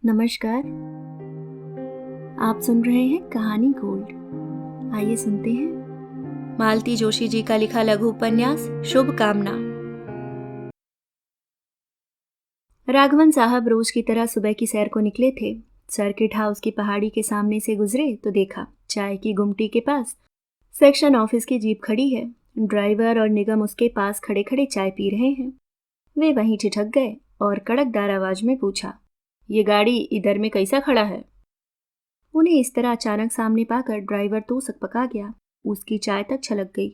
नमस्कार। आप सुन रहे हैं कहानी गोल्ड। आइए सुनते हैं मालती जोशी जी का लिखा लघु उपन्यास शुभकामना। राघवन साहब रोज की तरह सुबह की सैर को निकले थे। सर्किट हाउस की पहाड़ी के सामने से गुजरे तो देखा चाय की गुमटी के पास सेक्शन ऑफिस की जीप खड़ी है। ड्राइवर और निगम उसके पास खड़े खड़े चाय पी रहे हैं। वे वहीं ठिठक गए और कड़कदार आवाज में पूछा, ये गाड़ी इधर में कैसा खड़ा है? उन्हें इस तरह अचानक सामने पाकर ड्राइवर तो सकपका गया। उसकी चाय तक छलक गई,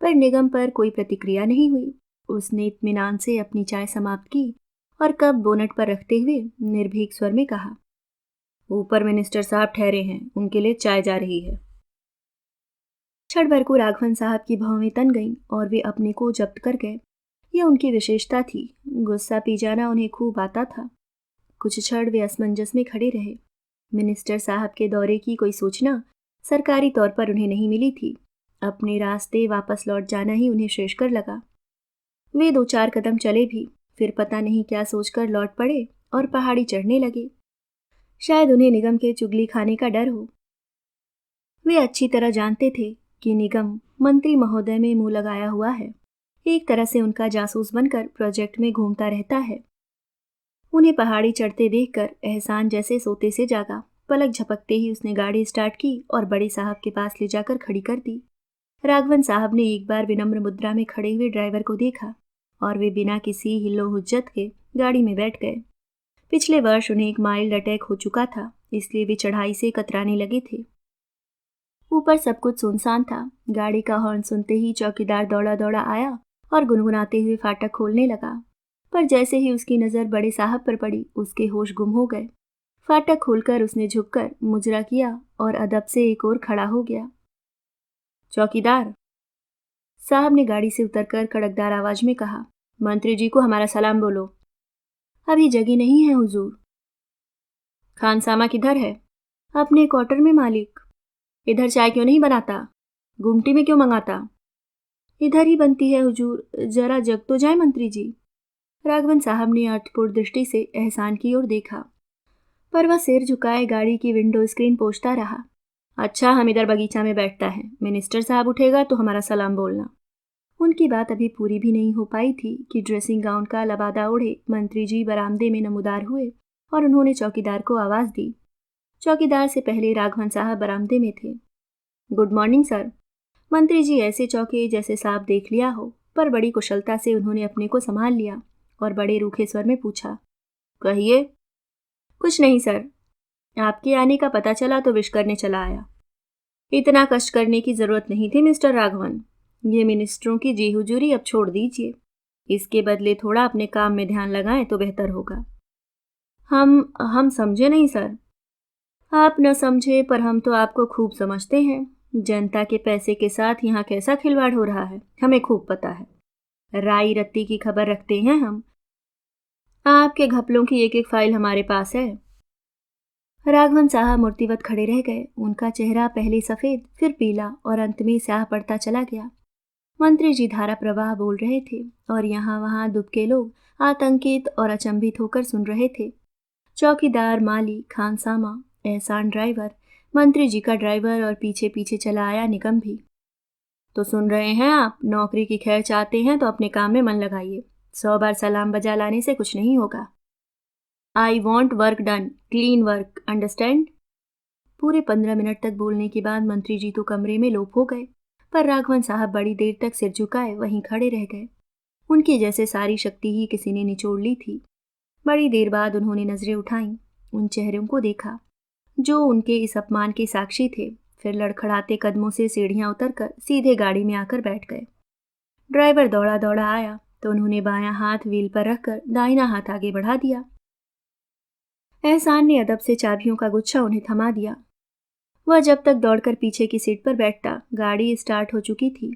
पर निगम पर कोई प्रतिक्रिया नहीं हुई। उसने इत्मीनान से अपनी चाय समाप्त की और कप बोनट पर रखते हुए निर्भीक स्वर में कहा, ऊपर मिनिस्टर साहब ठहरे हैं, उनके लिए चाय जा रही है। क्षण भर को राघवन साहब की भौवें तन गईं और वे अपने को जब्त कर गए। यह उनकी विशेषता थी। गुस्सा पी जाना उन्हें खूब आता था। कुछ क्षण वे असमंजस में खड़े रहे। मिनिस्टर साहब के दौरे की कोई सूचना सरकारी तौर पर उन्हें नहीं मिली थी। अपने रास्ते वापस लौट जाना ही उन्हें श्रेयस्कर लगा। वे 2-4 कदम चले भी, फिर पता नहीं क्या सोचकर लौट पड़े और पहाड़ी चढ़ने लगे। शायद उन्हें निगम के चुगली खाने का डर हो। वे अच्छी तरह जानते थे कि निगम मंत्री महोदय में मुंह लगाया हुआ है। एक तरह से उनका जासूस बनकर प्रोजेक्ट में घूमता रहता है। उन्हें पहाड़ी चढ़ते देखकर एहसान जैसे सोते से जागा। पलक झपकते ही उसने गाड़ी स्टार्ट की और बड़े साहब के पास ले जाकर खड़ी कर दी। राघवन साहब ने एक बार विनम्र मुद्रा में खड़े हुए ड्राइवर को देखा और वे बिना किसी हिल्लो हुज्जत के गाड़ी में बैठ गए। पिछले वर्ष उन्हें एक माइल्ड अटैक हो चुका था, इसलिए वे चढ़ाई से कतराने लगे थे। ऊपर सब कुछ सुनसान था। गाड़ी का हॉर्न सुनते ही चौकीदार दौड़ा दौड़ा आया और गुनगुनाते हुए फाटक खोलने लगा। पर जैसे ही उसकी नज़र बड़े साहब पर पड़ी, उसके होश गुम हो गए। फाटक खोलकर उसने झुककर मुजरा किया और अदब से एक ओर खड़ा हो गया। चौकीदार साहब ने गाड़ी से उतरकर कड़कदार आवाज में कहा, मंत्री जी को हमारा सलाम बोलो। अभी जगह नहीं है हुजूर। खानसामा किधर है? अपने क्वार्टर में मालिक। इधर चाय क्यों नहीं बनाता? गुमटी में क्यों मंगाता? इधर ही बनती है हुजूर, जरा जग तो जाए मंत्री जी। राघवन साहब ने अर्थपूर्ण दृष्टि से एहसान की ओर देखा, पर वह सिर झुकाए गाड़ी की विंडो स्क्रीन पोंछता रहा। अच्छा, हम इधर बगीचा में बैठता है, मिनिस्टर साहब उठेगा तो हमारा सलाम बोलना। उनकी बात अभी पूरी भी नहीं हो पाई थी कि ड्रेसिंग गाउन का लबादा ओढ़े मंत्री जी बरामदे में नमूदार हुए और उन्होंने चौकीदार को आवाज दी। चौकीदार से पहले राघवन साहब बरामदे में थे। Good morning sir. मंत्री जी ऐसे चौके जैसे साहब देख लिया हो, पर बड़ी कुशलता से उन्होंने अपने को संभाल लिया और बड़े रूखे स्वर में पूछा, कहिए। कुछ नहीं सर, आपके आने का पता चला तो विश करने चला आया। इतना कष्ट करने की जरूरत नहीं थी मिस्टर राघवन। ये मिनिस्टरों की जी हुजूरी अब छोड़ दीजिए। इसके बदले थोड़ा अपने काम में ध्यान लगाएं तो बेहतर होगा। हम समझे नहीं सर। आप न समझे, पर हम तो आपको खूब समझते हैं। जनता के पैसे के साथ यहाँ कैसा खिलवाड़ हो रहा है हमें खूब पता है। राई रत्ती की खबर रखते हैं हम। आपके घपलों की एक एक फाइल हमारे पास है। राघवन साहब मूर्तिवत खड़े रह गए। उनका चेहरा पहले सफेद, फिर पीला और अंत में स्याह पड़ता चला गया। मंत्री जी धारा प्रवाह बोल रहे थे और यहाँ वहाँ दुबके लोग आतंकित और अचंभित होकर सुन रहे थे। चौकीदार, माली, खानसामा, एहसान ड्राइवर, मंत्री जी का ड्राइवर और पीछे पीछे चला आया निगम भी। तो सुन रहे हैं आप, नौकरी की खैर चाहते हैं तो अपने काम में मन लगाइए। 100 बार सलाम बजा लाने से कुछ नहीं होगा। I want work done, clean work, understand. पूरे 15 मिनट तक बोलने के बाद मंत्री जी तो कमरे में लोप हो गए, पर राघवन साहब बड़ी देर तक सिर झुकाए वहीं खड़े रह गए। उनकी जैसे सारी शक्ति ही किसी ने निचोड़ ली थी। बड़ी देर बाद उन्होंने नजरें उठाईं, उन चेहरों को देखा जो उनके इस अपमान के साक्षी थे। फिर लड़खड़ाते कदमों से सीढ़ियां उतरकर सीधे गाड़ी में आकर बैठ गए। ड्राइवर दौड़ा दौड़ा आया तो उन्होंने बायां हाथ व्हील पर रखकर दाहिना हाथ आगे बढ़ा दिया। एहसान ने अदब से चाबियों का गुच्छा उन्हें थमा दिया। वह जब तक दौड़कर पीछे की सीट पर बैठता, गाड़ी स्टार्ट हो चुकी थी।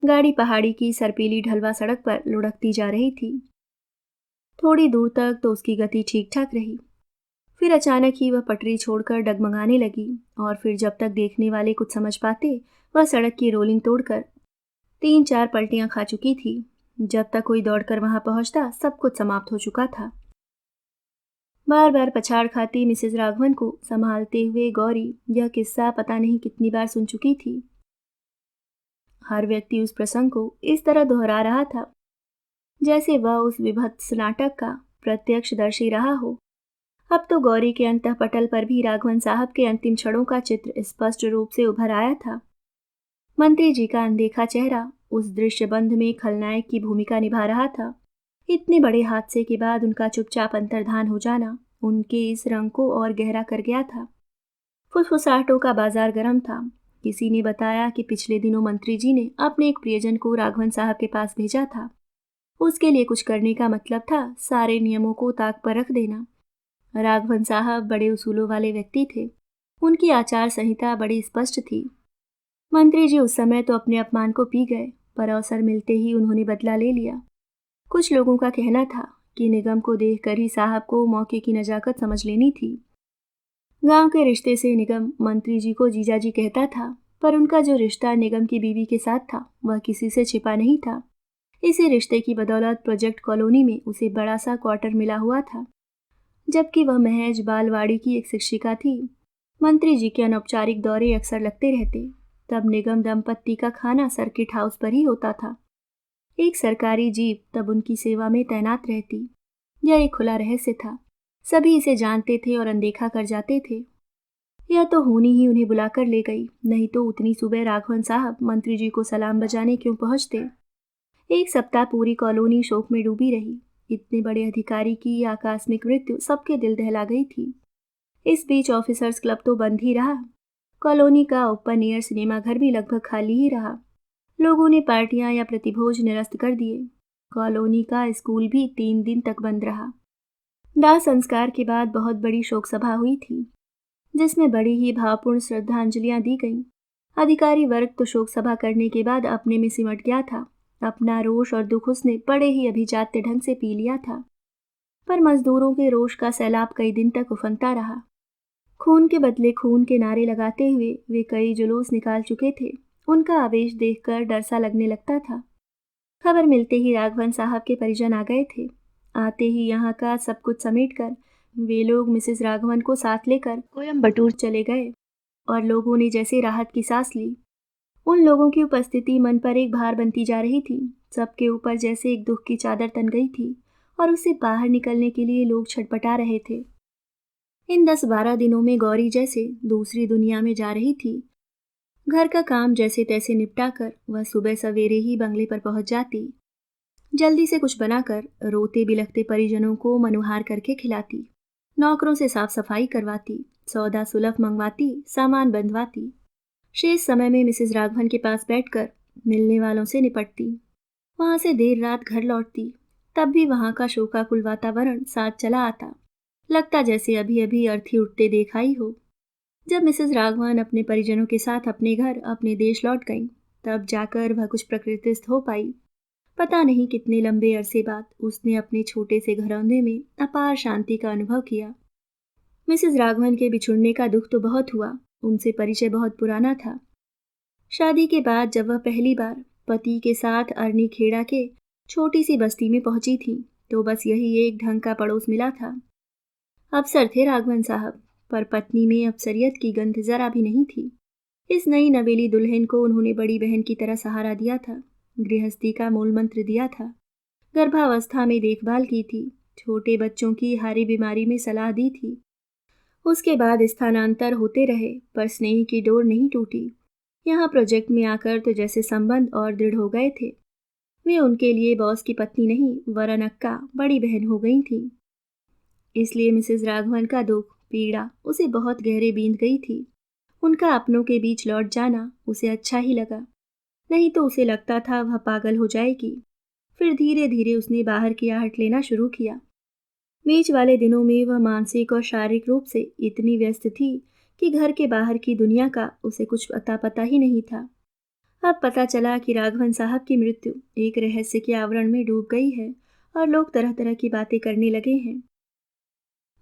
गाड़ी पहाड़ी की सरपीली ढलवा सड़क पर लुढ़कती जा रही थी। थोड़ी दूर तक तो उसकी गति ठीक ठाक रही, फिर अचानक ही वह पटरी छोड़कर डगमगाने लगी और फिर जब तक देखने वाले कुछ समझ पाते, वह सड़क की रोलिंग तोड़कर 3-4 पलटियां खा चुकी थी। जब तक कोई दौड़कर वहां पहुंचता, सब कुछ समाप्त हो चुका था। बार बार पछाड़ खाती मिसेस राघवन को संभालते हुए गौरी यह किस्सा पता नहीं कितनी बार सुन चुकी थी। हर व्यक्ति उस प्रसंग को इस तरह दोहरा रहा था जैसे वह उस विभत्स नाटक का प्रत्यक्षदर्शी रहा हो। अब तो गौरी के अंतःपटल पर भी राघवन साहब के अंतिम क्षणों का चित्र स्पष्ट रूप से उभर आया था। मंत्री जी का अनदेखा चेहरा उस दृश्य बंध में खलनायक की भूमिका निभा रहा था। इतने बड़े हादसे के बाद उनका चुपचाप अंतर्धान हो जाना उनके इस रंग को और गहरा कर गया था। फुसफुसाहटों का बाजार गर्म था। किसी ने बताया कि पिछले दिनों मंत्री जी ने अपने एक प्रियजन को राघवन साहब के पास भेजा था। उसके लिए कुछ करने का मतलब था सारे नियमों को ताक पर रख देना। राघवन साहब बड़े उसूलों वाले व्यक्ति थे। उनकी आचार संहिता बड़ी स्पष्ट थी। मंत्री जी उस समय तो अपने अपमान को पी गए, पर अवसर मिलते ही उन्होंने बदला ले लिया। कुछ लोगों का कहना था कि निगम को देखकर ही साहब को मौके की नजाकत समझ लेनी थी। गांव के रिश्ते से निगम मंत्री जी को जीजाजी कहता था, पर उनका जो रिश्ता निगम की बीवी के साथ था वह किसी से छिपा नहीं था। इसी रिश्ते की बदौलत प्रोजेक्ट कॉलोनी में उसे बड़ा सा क्वार्टर मिला हुआ था, जबकि वह महज बालवाड़ी की एक शिक्षिका थी। मंत्री जी के अनौपचारिक दौरे अक्सर लगते रहते। तब निगम दंपत्ति का खाना सर्किट हाउस पर ही होता था। एक सरकारी जीप तब उनकी सेवा में तैनात रहती। यह एक खुला रहस्य था। सभी इसे जानते थे और अनदेखा कर जाते थे। यह तो होनी ही उन्हें बुलाकर ले गई, नहीं तो उतनी सुबह राघवन साहब मंत्री जी को सलाम बजाने क्यों पहुंचते। एक सप्ताह पूरी कॉलोनी शोक में डूबी रही। इतने बड़े अधिकारी की आकस्मिक मृत्यु सबके दिल दहला गई थी। इस बीच ऑफिसर्स क्लब तो बंद ही रहा। कॉलोनी का ओपन एयर सिनेमा घर भी लगभग खाली ही रहा। लोगों ने पार्टियां या प्रतिभोज निरस्त कर दिए। कॉलोनी का स्कूल भी 3 दिन तक बंद रहा। दाह संस्कार के बाद बहुत बड़ी शोक सभा हुई थी, जिसमें बड़ी ही भावपूर्ण श्रद्धांजलियां दी गईं। अधिकारी वर्ग तो शोक सभा करने के बाद अपने में सिमट गया था। अपना रोष और दुख उसने बड़े ही अभिजात्य ढंग से पी लिया था। पर मजदूरों के रोष का सैलाब कई दिन तक उफनता रहा। खून के बदले खून के नारे लगाते हुए वे कई जुलूस निकाल चुके थे। उनका आवेश देखकर डर सा लगने लगता था। खबर मिलते ही राघवन साहब के परिजन आ गए थे। आते ही यहाँ का सब कुछ समेटकर वे लोग मिसेस राघवन को साथ लेकर कोयम्बटूर चले गए और लोगों ने जैसे राहत की सांस ली। उन लोगों की उपस्थिति मन पर एक भार बनती जा रही थी। सबके ऊपर जैसे एक दुख की चादर तन गई थी और उससे बाहर निकलने के लिए लोग छटपटा रहे थे। इन 10-12 दिनों में गौरी जैसे दूसरी दुनिया में जा रही थी। घर का काम जैसे तैसे निपटाकर वह सुबह सवेरे ही बंगले पर पहुंच जाती। जल्दी से कुछ बनाकर रोते बिलखते परिजनों को मनोहार करके खिलाती। नौकरों से साफ सफाई करवाती, सौदा सुलभ मंगवाती, सामान बंधवाती। शेष समय में मिसेस राघवन के पास बैठकर मिलने वालों से निपटती। वहां से देर रात घर लौटती। तब भी वहां का शोकाकुल वातावरण साथ चला आता। लगता जैसे अभी अभी अर्थी उठते देखा ही हो। जब मिसेस राघवन अपने परिजनों के साथ अपने घर अपने देश लौट गईं, तब जाकर वह कुछ प्रकृतिस्थ हो पाई। पता नहीं कितने लंबे अरसे बाद उसने अपने छोटे से घरौंदे में अपार शांति का अनुभव किया। मिसेस राघवन के बिछुड़ने का दुख तो बहुत हुआ। उनसे परिचय बहुत पुराना था। शादी के बाद जब वह पहली बार पति के साथ अरनी खेड़ा के छोटी सी बस्ती में पहुंची थी, तो बस यही एक ढंग का पड़ोस मिला था। अफसर थे राघवन साहब, पर पत्नी में अफसरियत की गंध जरा भी नहीं थी। इस नई नवेली दुल्हन को उन्होंने बड़ी बहन की तरह सहारा दिया था, गृहस्थी का मूल मंत्र दिया था, गर्भावस्था में देखभाल की थी, छोटे बच्चों की हारी बीमारी में सलाह दी थी। उसके बाद स्थानांतर होते रहे, पर स्नेह की डोर नहीं टूटी। यहाँ प्रोजेक्ट में आकर तो जैसे संबंध और दृढ़ हो गए थे। वे उनके लिए बॉस की पत्नी नहीं, वरन अक्का बड़ी बहन हो गई थी। इसलिए मिसेस राघवन का दुख, पीड़ा उसे बहुत गहरे बींध गई थी। उनका अपनों के बीच लौट जाना उसे अच्छा ही लगा, नहीं तो उसे लगता था वह पागल हो जाएगी। फिर धीरे धीरे उसने बाहर की आहट लेना शुरू किया। बीच वाले दिनों में वह मानसिक और शारीरिक रूप से इतनी व्यस्त थी कि घर के बाहर की दुनिया का उसे कुछ अता पता ही नहीं था। अब पता चला कि राघवन साहब की मृत्यु एक रहस्य के आवरण में डूब गई है और लोग तरह तरह की बातें करने लगे हैं।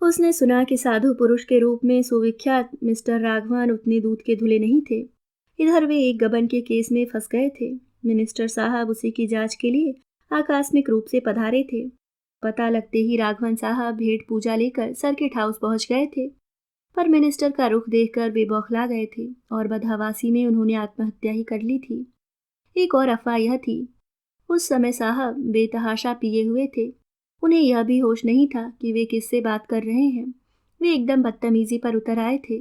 उसने सुना कि साधु पुरुष के रूप में सुविख्यात मिस्टर राघवन उतने दूध के धुले नहीं थे। इधर वे एक गबन के केस में फंस गए थे। मिनिस्टर साहब उसी की जांच के लिए आकस्मिक रूप से पधारे थे। पता लगते ही राघवन साहब भेंट पूजा लेकर सर्किट हाउस पहुंच गए थे, पर मिनिस्टर का रुख देखकर वे बौखला गए थे और बदहवासी में उन्होंने आत्महत्या ही कर ली थी। एक और अफवाह यह थी, उस समय साहब बेतहाशा पिए हुए थे। उन्हें यह भी होश नहीं था कि वे किससे बात कर रहे हैं। वे एकदम बदतमीजी पर उतर आए थे।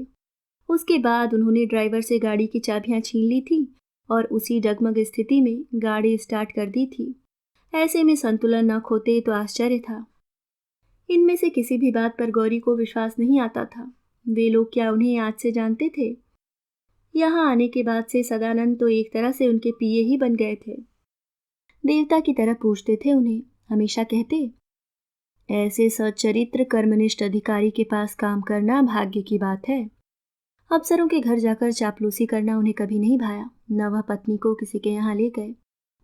उसके बाद उन्होंने ड्राइवर से गाड़ी की चाबियां छीन ली थी और उसी डगमग स्थिति में गाड़ी स्टार्ट कर दी थी। ऐसे में संतुलन न खोते तो आश्चर्य था। इनमें से किसी भी बात पर गौरी को विश्वास नहीं आता था। वे लोग क्या उन्हें आज से जानते थे? यहाँ आने के बाद से सदानंद तो एक तरह से उनके पिए ही बन गए थे। देवता की तरह पूछते थे उन्हें, हमेशा कहते, ऐसे सच्चरित्र कर्मनिष्ठ अधिकारी के पास काम करना भाग्य की बात है। अफसरों के घर जाकर चापलूसी करना उन्हें कभी नहीं भाया, न वह पत्नी को किसी के यहाँ ले गए।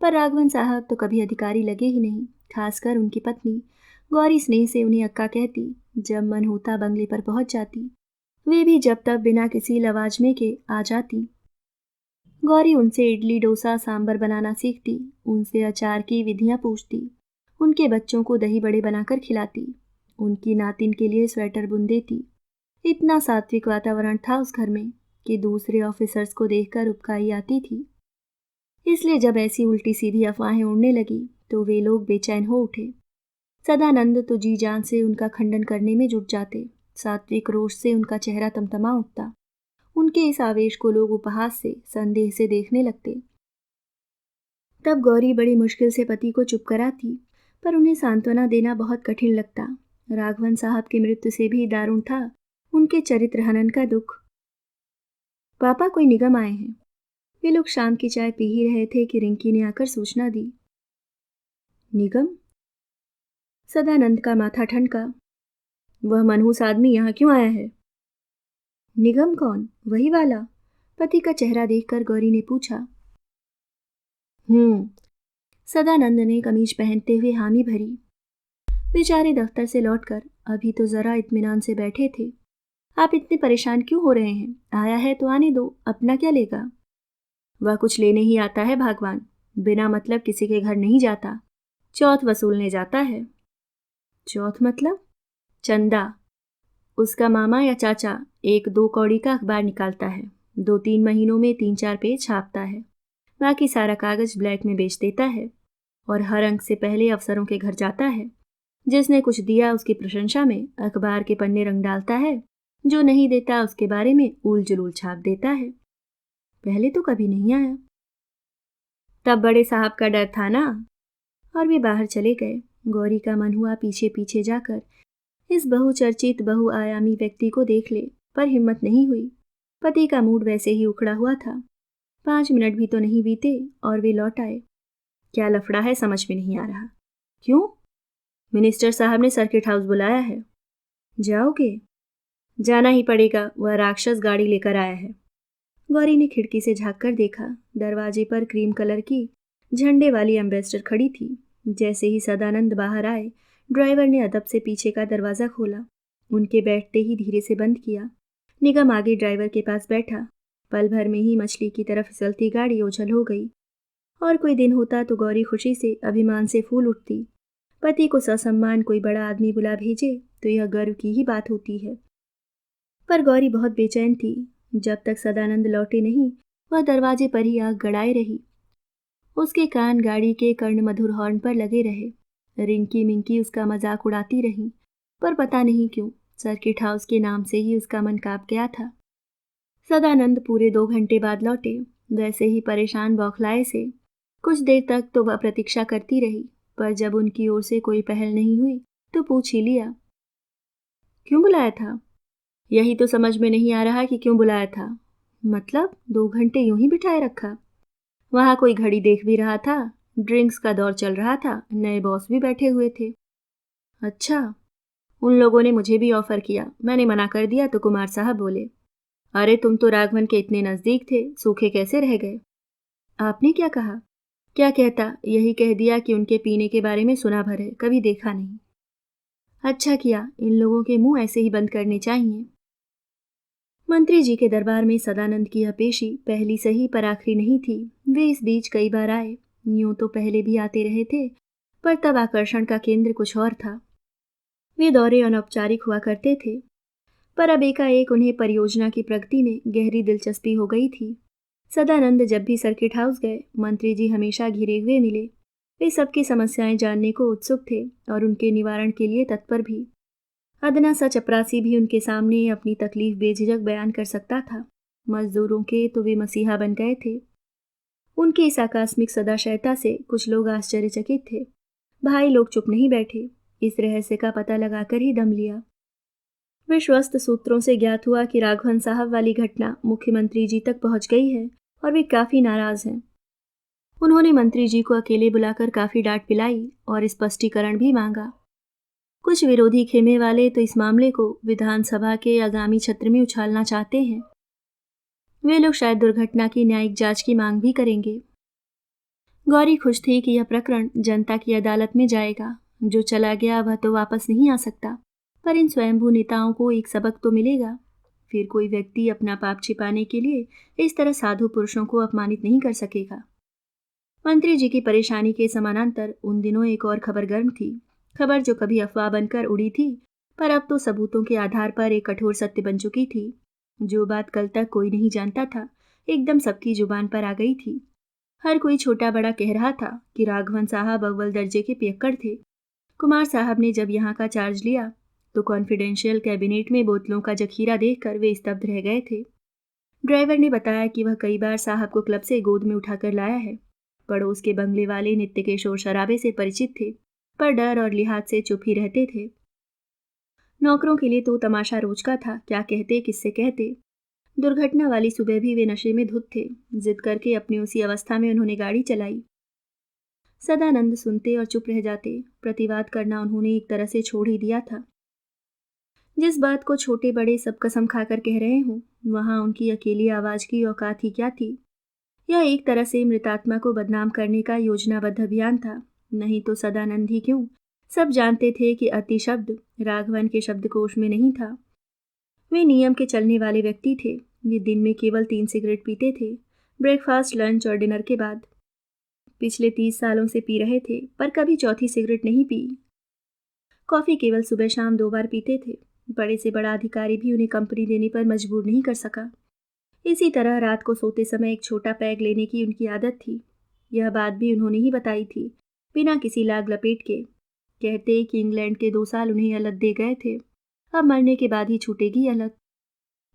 पर राघवन साहब तो कभी अधिकारी लगे ही नहीं, खासकर उनकी पत्नी। गौरी स्नेह से उन्हें अक्का कहती, जब मन होता बंगले पर पहुंच जाती। वे भी जब तक बिना किसी लवाजमे के आ जाती। गौरी उनसे इडली डोसा सांबर बनाना सीखती, उनसे अचार की विधियां पूछती, उनके बच्चों को दही बड़े बनाकर खिलाती, उनकी नातिन के लिए स्वेटर बुन देती। इतना सात्विक वातावरण था उस घर में कि दूसरे ऑफिसर्स को देखकर उबकाई आती थी। इसलिए जब ऐसी उल्टी सीधी अफवाहें उड़ने लगी तो वे लोग बेचैन हो उठे। सदानंद तो जी जान से उनका खंडन करने में जुट जाते। सात्विक रोष से उनका चेहरा तमतमा उठता। उनके इस आवेश को लोग उपहास से, संदेह से देखने लगते। तब गौरी बड़ी मुश्किल से पति को चुप कराती, पर उन्हें सांत्वना देना बहुत कठिन लगता। राघवन साहब की मृत्यु से भी दारुण था उनके चरित्र हनन का दुख। पापा, कोई निगम आए हैं। वे लोग शाम की चाय पी ही रहे थे कि रिंकी ने आकर सूचना दी। निगम? सदानंद का माथा ठनका। वह मनहूस आदमी यहाँ क्यों आया है? निगम कौन? वही वाला? पति का चेहरा देखकर गौरी ने पूछा। सदानंद ने कमीज पहनते हुए हामी भरी। बेचारे दफ्तर से लौटकर अभी तो जरा इत्मीनान से बैठे थे। आप इतने परेशान क्यों हो रहे हैं? आया है तो आने दो, अपना क्या लेगा? वह कुछ लेने ही आता है भगवान, बिना मतलब किसी के घर नहीं जाता। चौथ वसूलने जाता है। चौथ मतलब? चंदा। उसका मामा या चाचा 1-2 कौड़ी का अखबार निकालता है, 2-3 महीनों में 3-4 पेज छापता है, बाकी सारा कागज ब्लैक में बेच देता है और हर अंक से पहले अफसरों के घर जाता है। जिसने कुछ दिया उसकी प्रशंसा में अखबार के पन्ने रंग डालता है, जो नहीं देता उसके बारे में ऊल जुलूल छाप देता है। पहले तो कभी नहीं आया। तब बड़े साहब का डर था ना। और वे बाहर चले गए। गौरी का मन हुआ पीछे पीछे जाकर इस बहुचर्चित बहुआयामी व्यक्ति को देख ले, पर हिम्मत नहीं हुई। पति का मूड वैसे ही उखड़ा हुआ था। 5 मिनट भी तो नहीं बीते और वे लौट आए। क्या लफड़ा है समझ में नहीं आ रहा। क्यों? मिनिस्टर साहब ने सर्किट हाउस बुलाया है। जाओगे? जाना ही पड़ेगा, वह राक्षस गाड़ी लेकर आया है। गौरी ने खिड़की से झांक कर देखा। दरवाजे पर क्रीम कलर की झंडे वाली एम्बेसडर खड़ी थी। जैसे ही सदानंद बाहर आए, ड्राइवर ने अदब से पीछे का दरवाज़ा खोला, उनके बैठते ही धीरे से बंद किया। निगम आगे ड्राइवर के पास बैठा। पल भर में ही मछली की तरफ फिसलती गाड़ी ओझल हो गई। और कोई दिन होता तो गौरी खुशी से, अभिमान से फूल उठती। पति को ससम्मान कोई बड़ा आदमी बुला भेजे तो यह गर्व की ही बात होती है। पर गौरी बहुत बेचैन थी। जब तक सदानंद लौटे नहीं, वह दरवाजे पर ही आग गड़ाए रही। उसके कान गाड़ी के कर्णमधुर हॉर्न पर लगे रहे। रिंकी मिंकी उसका मजाक उड़ाती रही, पर पता नहीं क्यों सर्किट हाउस के नाम से ही उसका मन कांप गया था। सदानंद पूरे 2 घंटे बाद लौटे, वैसे ही परेशान बौखलाए से। कुछ देर तक तो वह प्रतीक्षा करती रही, पर जब उनकी ओर से कोई पहल नहीं हुई तो पूछ ही लिया, क्यों बुलाया था? यही तो समझ में नहीं आ रहा कि क्यों बुलाया था। मतलब 2 घंटे यूं ही बिठाए रखा? वहां कोई घड़ी देख भी रहा था, ड्रिंक्स का दौर चल रहा था, नए बॉस भी बैठे हुए थे। अच्छा, उन लोगों ने मुझे भी ऑफर किया, मैंने मना कर दिया तो कुमार साहब बोले, अरे तुम तो राघवन के इतने नजदीक थे, सूखे कैसे रह गए? आपने क्या कहा? क्या कहता, यही कह दिया कि उनके पीने के बारे में सुना भर है, कभी देखा नहीं। अच्छा किया, इन लोगों के मुंह ऐसे ही बंद करने चाहिए। मंत्री जी के दरबार में सदानंद की यह पेशी पहली सही पर आखिरी नहीं थी। वे इस बीच कई बार आए, यूं तो पहले भी आते रहे थे, पर तब आकर्षण का केंद्र कुछ और था। वे दौरे अनौपचारिक हुआ करते थे, पर अब एकाएक उन्हें परियोजना की प्रगति में गहरी दिलचस्पी हो गई थी। सदानंद जब भी सर्किट हाउस गए, मंत्री जी हमेशा घिरे हुए मिले। वे सबकी समस्याएं जानने को उत्सुक थे और उनके निवारण के लिए तत्पर भी। अदना सा चपरासी भी उनके सामने अपनी तकलीफ बेझिझक बयान कर सकता था। मजदूरों के तो वे मसीहा बन गए थे। उनकी इस आकस्मिक सदाशयता से कुछ लोग आश्चर्यचकित थे। भाई लोग चुप नहीं बैठे, इस रहस्य का पता लगाकर ही दम लिया। विश्वस्त सूत्रों से ज्ञात हुआ कि राघवन साहब वाली घटना मुख्यमंत्री जी तक पहुंच गई है और वे काफी नाराज हैं। उन्होंने मंत्री जी को अकेले बुलाकर काफी डांट पिलाई और स्पष्टीकरण भी मांगा। कुछ विरोधी खेमे वाले तो इस मामले को विधानसभा के आगामी सत्र में उछालना चाहते हैं। वे लोग शायद दुर्घटना की न्यायिक जांच की मांग भी करेंगे। गौरी खुश थी कि यह प्रकरण जनता की अदालत में जाएगा। जो चला गया वह तो वापस नहीं आ सकता, पर इन स्वयंभू नेताओं को एक सबक तो मिलेगा। फिर कोई व्यक्ति अपना पाप छिपाने के लिए इस तरह साधु पुरुषों को अपमानित नहीं कर सकेगा। मंत्री जी की परेशानी के समानांतर उन दिनों एक और खबर गर्म थी। खबर जो कभी अफवाह बनकर उड़ी थी, पर अब तो सबूतों के आधार पर एक कठोर सत्य बन चुकी थी। जो बात कल तक कोई नहीं जानता था, एकदम सबकी जुबान पर आ गई थी। हर कोई छोटा बड़ा कह रहा था कि राघवन साहब अव्वल दर्जे के पियक्कड़ थे। कुमार साहब ने जब यहाँ का चार्ज लिया तो कॉन्फिडेंशियल कैबिनेट में बोतलों का जखीरा देखकर वे स्तब्ध रह गए थे। ड्राइवर ने बताया कि वह कई बार साहब को क्लब से गोद में उठाकर लाया है। पड़ोस के बंगले वाले नित्य के शोर शराबे से परिचित थे, पर डर और लिहाज से चुप ही रहते थे। नौकरों के लिए तो तमाशा रोज का था, क्या कहते किससे कहते। दुर्घटना वाली सुबह भी वे नशे में धुत थे। जिद करके अपनी उसी अवस्था में उन्होंने गाड़ी चलाई। सदानंद सुनते और चुप रह जाते। प्रतिवाद करना उन्होंने एक तरह से छोड़ ही दिया था। जिस बात को छोटे बड़े सब कसम खाकर कह रहे हों, वहां उनकी अकेली आवाज की औकात ही क्या थी। यह एक तरह से मृतात्मा को बदनाम करने का योजनाबद्ध अभियान था। नहीं तो सदानंद ही क्यों, सब जानते थे कि अति शब्द राघवन के शब्दकोश में नहीं था। वे नियम के चलने वाले व्यक्ति थे। वे दिन में केवल 3 सिगरेट पीते थे, ब्रेकफास्ट, लंच और डिनर के बाद। पिछले 30 सालों से पी रहे थे, पर कभी चौथी सिगरेट नहीं पी। कॉफी केवल सुबह शाम 2 बार पीते थे। बड़े से बड़ा अधिकारी भी उन्हें कंपनी देने पर मजबूर नहीं कर सका। इसी तरह रात को सोते समय एक छोटा पैग लेने की उनकी आदत थी। यह बात भी उन्होंने ही बताई थी, बिना किसी लाग लपेट के। कहते कि इंग्लैंड के 2 साल उन्हें अलग दे गए थे, अब मरने के बाद ही छूटेगी अलग।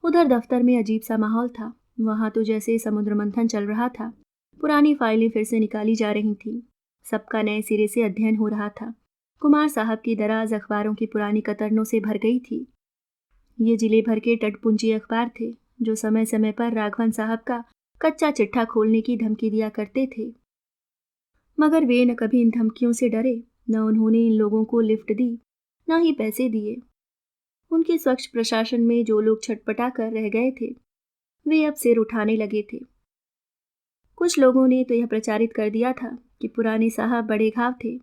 उधर दफ्तर में अजीब सा माहौल था। वहां तो जैसे समुद्र मंथन चल रहा था। पुरानी फाइलें फिर से निकाली जा रही थीं। सबका नए सिरे से अध्ययन हो रहा था। कुमार साहब की दराज अखबारों की पुरानी कतरनों से भर गई थी। ये जिले भर के टटपुंजी अखबार थे, जो समय समय पर राघवन साहब का कच्चा चिट्ठा खोलने की धमकी दिया करते थे। मगर वे न कभी इन धमकियों से डरे, न उन्होंने इन लोगों को लिफ्ट दी, न ही पैसे दिए। उनके स्वच्छ प्रशासन में जो लोग छटपटा कर रह गए थे, वे अब सिर उठाने लगे थे। कुछ लोगों ने तो यह प्रचारित कर दिया था कि पुराने साहब बड़े घाव थे,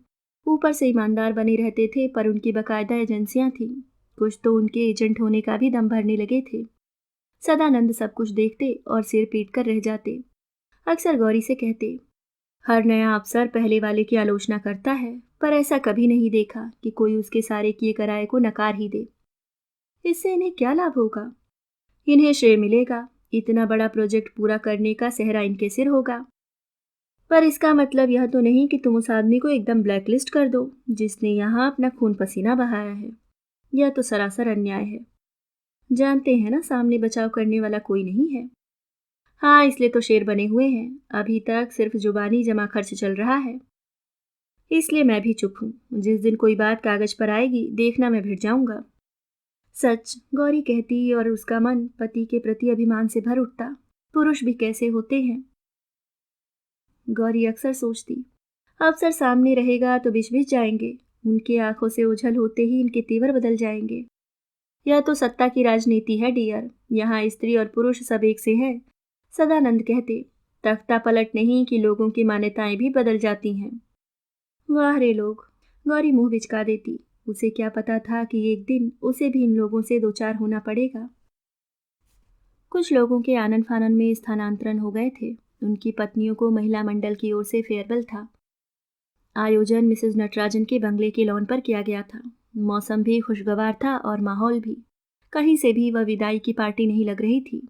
ऊपर से ईमानदार बने रहते थे, पर उनकी बाकायदा एजेंसियां थीं। कुछ तो उनके एजेंट होने का भी दम भरने लगे थे। सदानंद सब कुछ देखते और सिर पीट कर रह जाते। अक्सर गौरी से कहते, हर नया अफसर पहले वाले की आलोचना करता है, पर ऐसा कभी नहीं देखा कि कोई उसके सारे किए कराए को नकार ही दे। इससे इन्हें क्या लाभ होगा? इन्हें श्रेय मिलेगा, इतना बड़ा प्रोजेक्ट पूरा करने का सेहरा इनके सिर होगा। पर इसका मतलब यह तो नहीं कि तुम उस आदमी को एकदम ब्लैकलिस्ट कर दो जिसने यहाँ अपना खून पसीना बहाया है। यह तो सरासर अन्याय है। जानते हैं ना, सामने बचाव करने वाला कोई नहीं है। हाँ, इसलिए तो शेर बने हुए हैं। अभी तक सिर्फ जुबानी जमा खर्च चल रहा है। इसलिए मैं भी चुप हूँ। जिस दिन कोई बात कागज पर आएगी, देखना मैं भिड़ जाऊंगा। सच, गौरी कहती और उसका मन पति के प्रति अभिमान से भर उठता। पुरुष भी कैसे होते हैं। गौरी अक्सर सोचती, अफसर सामने रहेगा तो बिछ जाएंगे। उनकी आंखों से ओझल होते ही इनके तेवर बदल जाएंगे। यह तो सत्ता की राजनीति है डियर। यहाँ स्त्री और पुरुष सब एक से हैं। सदानंद कहते, तख्ता पलट नहीं कि लोगों की मान्यताएं भी बदल जाती हैं। वाह रे लोग। गौरी मुंह बिचका देती। उसे क्या पता था कि एक दिन उसे भी इन लोगों से दो चार होना पड़ेगा। कुछ लोगों के आनन फानन में स्थानांतरण हो गए थे। उनकी पत्नियों को महिला मंडल की ओर से फेयरवेल था। आयोजन मिसेस नटराजन के बंगले के लॉन पर किया गया था। मौसम भी खुशगवार था और माहौल भी। कहीं से भी वह विदाई की पार्टी नहीं लग रही थी।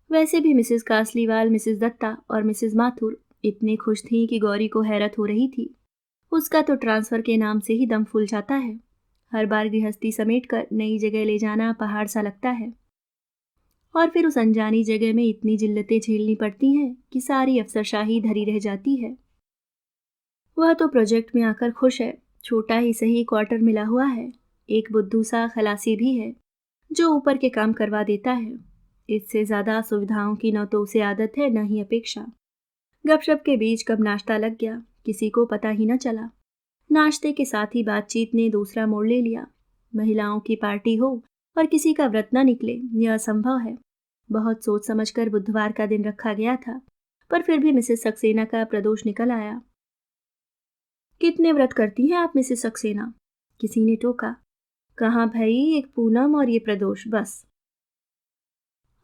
वैसे भी मिसेस कासलीवाल, मिसेस दत्ता और मिसेस माथुर इतनी खुश थीं कि गौरी को हैरत हो रही थी। उसका तो ट्रांसफर के नाम से ही दम फूल जाता है। हर बार गृहस्थी समेटकर नई जगह ले जाना पहाड़ सा लगता है। और फिर उस अनजानी जगह में इतनी जिल्लतें झेलनी पड़ती हैं कि सारी अफसरशाही धरी रह जाती है। वह तो प्रोजेक्ट में आकर खुश है। छोटा ही सही क्वार्टर मिला हुआ है। एक बुद्धू सा खलासी भी है जो ऊपर के काम करवा देता है। इससे ज्यादा सुविधाओं की न तो उसे आदत है न ही अपेक्षा। गपशप के बीच कब नाश्ता लग गया किसी को पता ही न चला। नाश्ते के साथ ही बातचीत ने दूसरा मोड़ ले लिया। महिलाओं की पार्टी हो और किसी का व्रत न निकले यह असंभव है। बहुत सोच समझकर बुधवार का दिन रखा गया था, पर फिर भी मिसेस सक्सेना का प्रदोष निकल आया। कितने व्रत करती हैं आप मिसेस सक्सेना? किसी ने टोका। कहाँ भाई, एक पूनम और ये प्रदोष बस।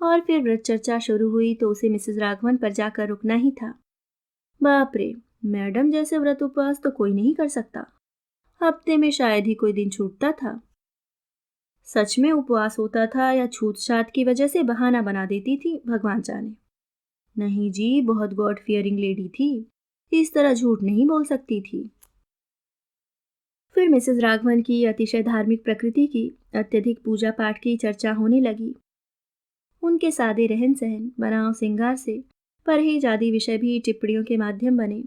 और फिर व्रत चर्चा शुरू हुई तो उसे मिसेस राघवन पर जाकर रुकना ही था। बाप रे, मैडम जैसे व्रत उपवास तो कोई नहीं कर सकता। हफ्ते में शायद ही कोई दिन छूटता था। सच में उपवास होता था या छूत छात की वजह से बहाना बना देती थी, भगवान जाने। नहीं जी, बहुत गॉड फियरिंग लेडी थी, इस तरह झूठ नहीं बोल सकती थी। फिर मिसेस राघवन की अतिशय धार्मिक प्रकृति की, अत्यधिक पूजा पाठ की चर्चा होने लगी। उनके सादे रहन सहन, बनाव सिंगार से परहेज आदि विषय भी टिप्पणियों के माध्यम बने।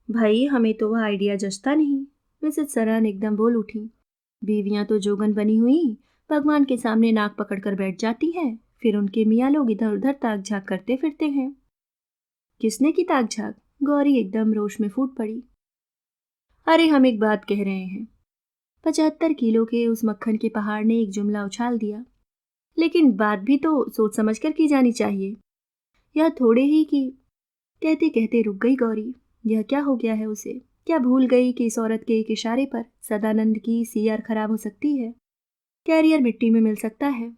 भाई हमें तो वह आइडिया जचता नहीं, मिसेस सरन एकदम बोल उठी। बीवियां तो जोगन बनी हुई भगवान के सामने नाक पकड़कर बैठ जाती हैं, फिर उनके मियाँ लोग इधर उधर ताक झाक करते फिरते हैं। किसने की ताक झाक? गौरी एकदम रोष में फूट पड़ी। अरे हम एक बात कह रहे हैं। 75 किलो के उस मक्खन के पहाड़ ने एक जुमला उछाल दिया। लेकिन बात भी तो सोच समझ कर की जानी चाहिए। यह थोड़े ही की। कहते कहते रुक गई गौरी। यह क्या हो गया है उसे? क्या भूल गई कि इस औरत के एक इशारे पर सदानंद की सीआर खराब हो सकती है, कैरियर मिट्टी में मिल सकता है।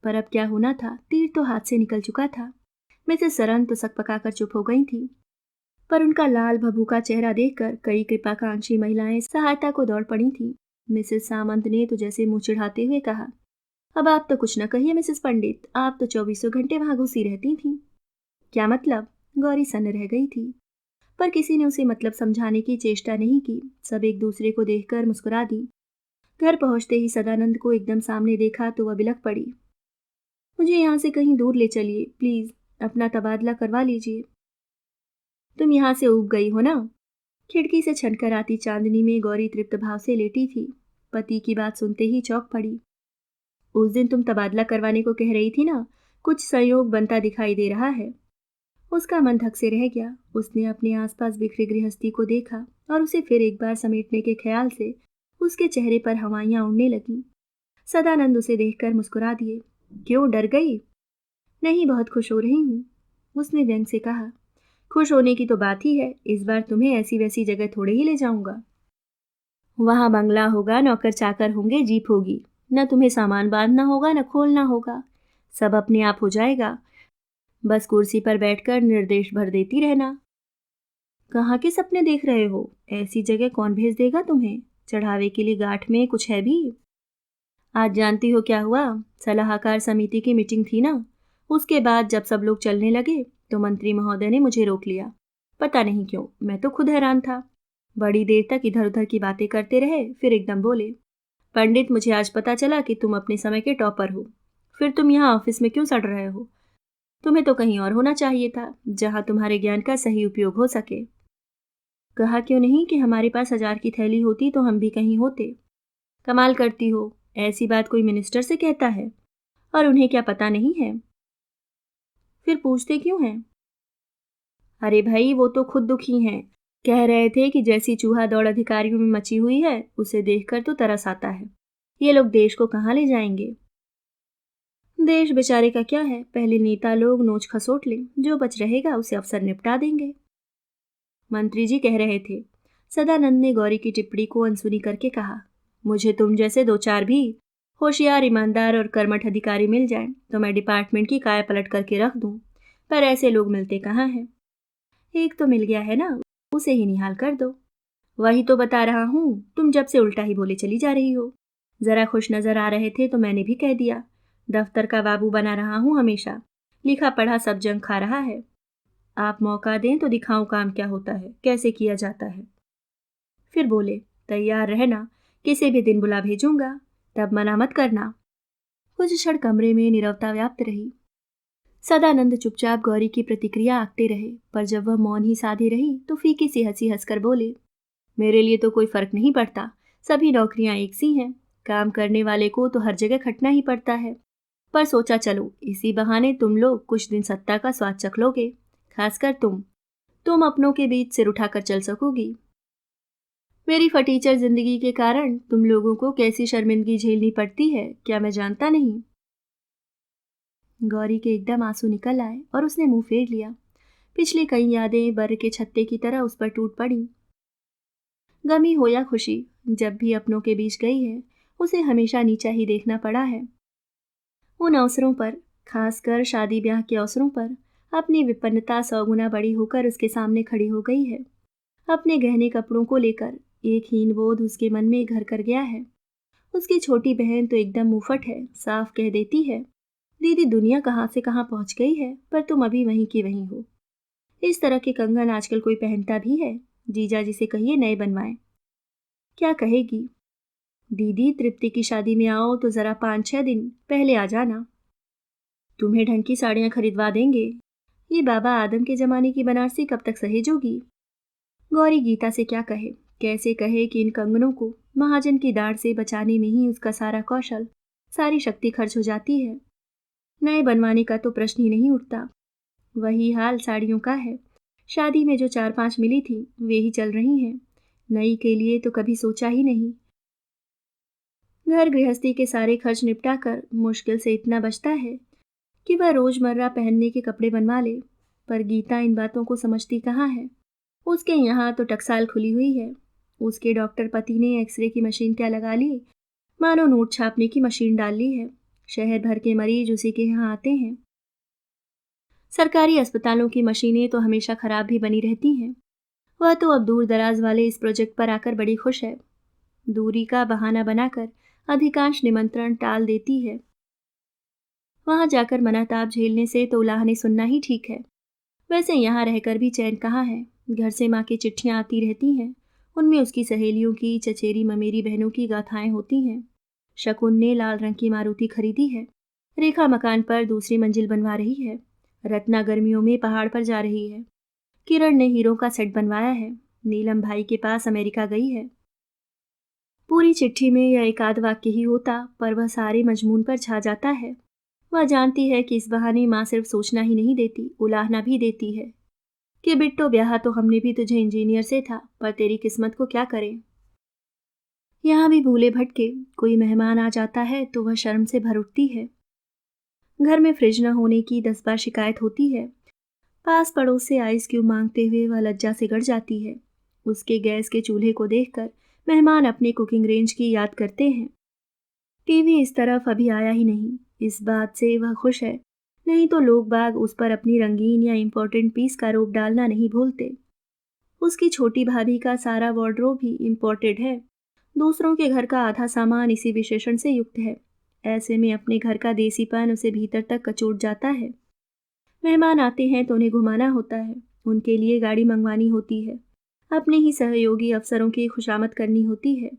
पर अब क्या होना था, तीर तो हाथ से निकल चुका था। मिसेस सरन तो सकपकाकर चुप हो गई थी, पर उनका लाल भभूका चेहरा देखकर कई कृपाकांक्षी महिलाएं सहायता को दौड़ पड़ी थीं। मिसेस सामंत ने तो जैसे मुंह चिढ़ाते हुए कहा, अब आप तो कुछ न कहिए मिसेस पंडित, आप तो 24 घंटे वहां घुसी रहती थीं। क्या मतलब? गौरी सन्न रह गई थी, पर किसी ने उसे मतलब समझाने की चेष्टा नहीं की। सब एक दूसरे को देखकर मुस्कुरा दी। घर पहुंचते ही सदानंद को एकदम सामने देखा तो वह बिलख पड़ी। मुझे यहाँ से कहीं दूर ले चलिए प्लीज, अपना तबादला करवा लीजिए। तुम यहाँ से ऊब गई हो ना? खिड़की से छनकर आती चांदनी में गौरी तृप्त भाव से लेटी थी। पति की बात सुनते ही चौंक पड़ी। उस दिन तुम तबादला करवाने को कह रही थी ना, कुछ संयोग बनता दिखाई दे रहा है। उसका मन धक से रह गया। उसने अपने आसपास बिखरी गृहस्थी को देखा और उसे फिर एक बार समेटने के ख्याल से उसके चेहरे पर हवाइयां उड़ने लगीं। सदानंद उसे देखकर मुस्कुरा दिए। क्यों, डर गई? नहीं, बहुत खुश हो रही हूँ, उसने व्यंग से कहा। खुश होने की तो बात ही है, इस बार तुम्हें ऐसी वैसी जगह थोड़े ही ले जाऊंगा। वहां बंगला होगा, नौकर चाकर होंगे, जीप होगी। न तुम्हें सामान बांधना होगा न खोलना होगा, सब अपने आप हो जाएगा। बस कुर्सी पर बैठकर निर्देश भर देती रहना। कहाँ के सपने देख रहे हो? ऐसी जगह कौन भेज देगा तुम्हें? चढ़ावे के लिए गांठ में कुछ है भी? आज जानती हो क्या हुआ? सलाहकार समिति की मीटिंग थी ना, उसके बाद जब सब लोग चलने लगे तो मंत्री महोदय ने मुझे रोक लिया। पता नहीं क्यों, मैं तो खुद हैरान था। बड़ी देर तक इधर उधर की बातें करते रहे, फिर एकदम बोले, पंडित मुझे आज पता चला कि तुम अपने समय के टॉपर हो। फिर तुम यहाँ ऑफिस में क्यों सड़ रहे हो? तुम्हें तो कहीं और होना चाहिए था, जहां तुम्हारे ज्ञान का सही उपयोग हो सके। कहा क्यों नहीं कि हमारे पास 1000 की थैली होती तो हम भी कहीं होते। कमाल करती हो, ऐसी बात कोई मिनिस्टर से कहता है? और उन्हें क्या पता नहीं है? फिर पूछते क्यों हैं? अरे भाई, वो तो खुद दुखी हैं। कह रहे थे कि जैसी चूहा दौड़ अधिकारियों में मची हुई है, उसे देखकर तो तरस आता है। ये लोग देश को कहाँ ले जाएंगे? देश बेचारे का क्या है, पहले नेता लोग नोच खसोट लें, जो बच रहेगा उसे अफसर निपटा देंगे। मंत्री जी कह रहे थे। सदानंद ने गौरी की टिप्पणी को अनसुनी करके कहा, मुझे तुम जैसे 2-4 भी होशियार, ईमानदार और कर्मठ अधिकारी मिल जाएं तो मैं डिपार्टमेंट की काया पलट करके रख दूं, पर ऐसे लोग मिलते कहाँ हैं? एक तो मिल गया है ना, उसे ही निहाल कर दो। वही तो बता रहा हूँ, तुम जब से उल्टा ही बोले चली जा रही हो। जरा खुश नजर आ रहे थे तो मैंने भी कह दिया। दफ्तर का बाबू बना रहा हूँ हमेशा, लिखा पढ़ा सब जंग खा रहा है। आप मौका दें तो दिखाऊं काम क्या होता है, कैसे किया जाता है। फिर बोले, तैयार रहना, किसी भी दिन बुला भेजूंगा, तब मना मत करना। कुछ क्षण कमरे में नीरवता व्याप्त रही। सदानंद चुपचाप गौरी की प्रतिक्रिया आंकते रहे, पर जब वह मौन ही साधे रही तो फीकी सी हंसी हंसकर बोले, मेरे लिए तो कोई फर्क नहीं पड़ता, सभी नौकरियां एक सी हैं, काम करने वाले को तो हर जगह खटना ही पड़ता है। पर सोचा चलो इसी बहाने तुम लोग कुछ दिन सत्ता का स्वाद चख लोगे, खासकर तुम अपनों के बीच सिर उठाकर चल सकोगी। मेरी फटीचर जिंदगी के कारण तुम लोगों को कैसी शर्मिंदगी झेलनी पड़ती है क्या मैं जानता नहीं। गौरी के एकदम आंसू निकल आए और उसने मुंह फेर लिया। पिछली कई यादें बर के छत्ते की तरह उस पर टूट पड़ी। गमी हो या खुशी, जब भी अपनों के बीच गई है उसे हमेशा नीचा ही देखना पड़ा है। उन अवसरों पर, खासकर शादी ब्याह के अवसरों पर, अपनी विपन्नता 100 गुना बड़ी होकर उसके सामने खड़ी हो गई है। अपने गहने कपड़ों को लेकर एक हीन बोध उसके मन में घर कर गया है। उसकी छोटी बहन तो एकदम मुंहफट है, साफ कह देती है, दीदी दुनिया कहाँ से कहाँ पहुंच गई है, पर तुम अभी वहीं की वहीं हो। इस तरह के कंगन आजकल कोई पहनता भी है? जीजा जी से कहिए नए बनवाएं। क्या कहेगी? दीदी तृप्ति की शादी में आओ तो जरा 5-6 दिन पहले आ जाना, तुम्हें ढंग की साड़ियां खरीदवा देंगे। ये बाबा आदम के जमाने की बनारसी कब तक सहेजोगी? गौरी गीता से क्या कहे, कैसे कहे कि इन कंगनों को महाजन की दाढ़ से बचाने में ही उसका सारा कौशल, सारी शक्ति खर्च हो जाती है। नए बनवाने का तो प्रश्न ही नहीं उठता। वही हाल साड़ियों का है। शादी में जो 4-5 मिली थी वे ही चल रही हैं, नई के लिए तो कभी सोचा ही नहीं। घर गृहस्थी के सारे खर्च निपटा कर मुश्किल से इतना बचता है कि वह रोजमर्रा पहनने के कपड़े बनवा ले। पर गीता इन बातों को समझती कहाँ है। उसके यहाँ तो टकसाल खुली हुई है। उसके डॉक्टर पति ने एक्सरे की मशीन क्या लगा ली, मानो नोट छापने की मशीन डाल ली है। शहर भर के मरीज उसी के यहाँ आते हैं। सरकारी अस्पतालों की मशीनें तो हमेशा खराब भी बनी रहती हैं। वह तो अब दूर दराज वाले इस प्रोजेक्ट पर आकर बड़ी खुश है। दूरी का बहाना बनाकर अधिकांश निमंत्रण टाल देती है। वहां जाकर मनाताप झेलने से तो उलाहने सुनना ही ठीक है। वैसे यहाँ रहकर भी चैन कहाँ है। घर से माँ की चिट्ठियाँ आती रहती हैं, उनमें उसकी सहेलियों की, चचेरी ममेरी बहनों की गाथाएं होती हैं। शकुन ने लाल रंग की मारुति खरीदी है। रेखा मकान पर दूसरी मंजिल बनवा रही है। रत्ना गर्मियों में पहाड़ पर जा रही है। किरण ने हीरो का सेट बनवाया है। नीलम भाई के पास अमेरिका गई है। पूरी चिट्ठी में यह एक आध वाक्य ही होता, पर वह सारे मजमून पर छा जाता है। वह जानती है कि इस बहाने माँ सिर्फ सोचना ही नहीं देती, उलाहना भी देती है कि बिट्टो ब्याह तो हमने भी तुझे इंजीनियर से था, पर तेरी किस्मत को क्या करें। यहाँ भी भूले भटके कोई मेहमान आ जाता है तो वह शर्म से भर उठती है। घर में फ्रिज न होने की 10 बार शिकायत होती है। पास पड़ोस से आइस क्यूब मांगते हुए वह लज्जा से गड़ जाती है। उसके गैस के चूल्हे को देखकर मेहमान अपने कुकिंग रेंज की याद करते हैं। टीवी इस तरफ अभी आया ही नहीं, इस बात से वह खुश है। नहीं तो लोग बाग उस पर अपनी रंगीन या इम्पोर्टेंट पीस का रूप डालना नहीं भूलते। उसकी छोटी भाभी का सारा वार्डरोब भी इम्पोर्टेड है। दूसरों के घर का आधा सामान इसी विशेषण से युक्त है। ऐसे में अपने घर का देसीपन उसे भीतर तक कचोट जाता है। मेहमान आते हैं तो उन्हें घुमाना होता है, उनके लिए गाड़ी मंगवानी होती है, अपने ही सहयोगी अफसरों की खुशामद करनी होती है।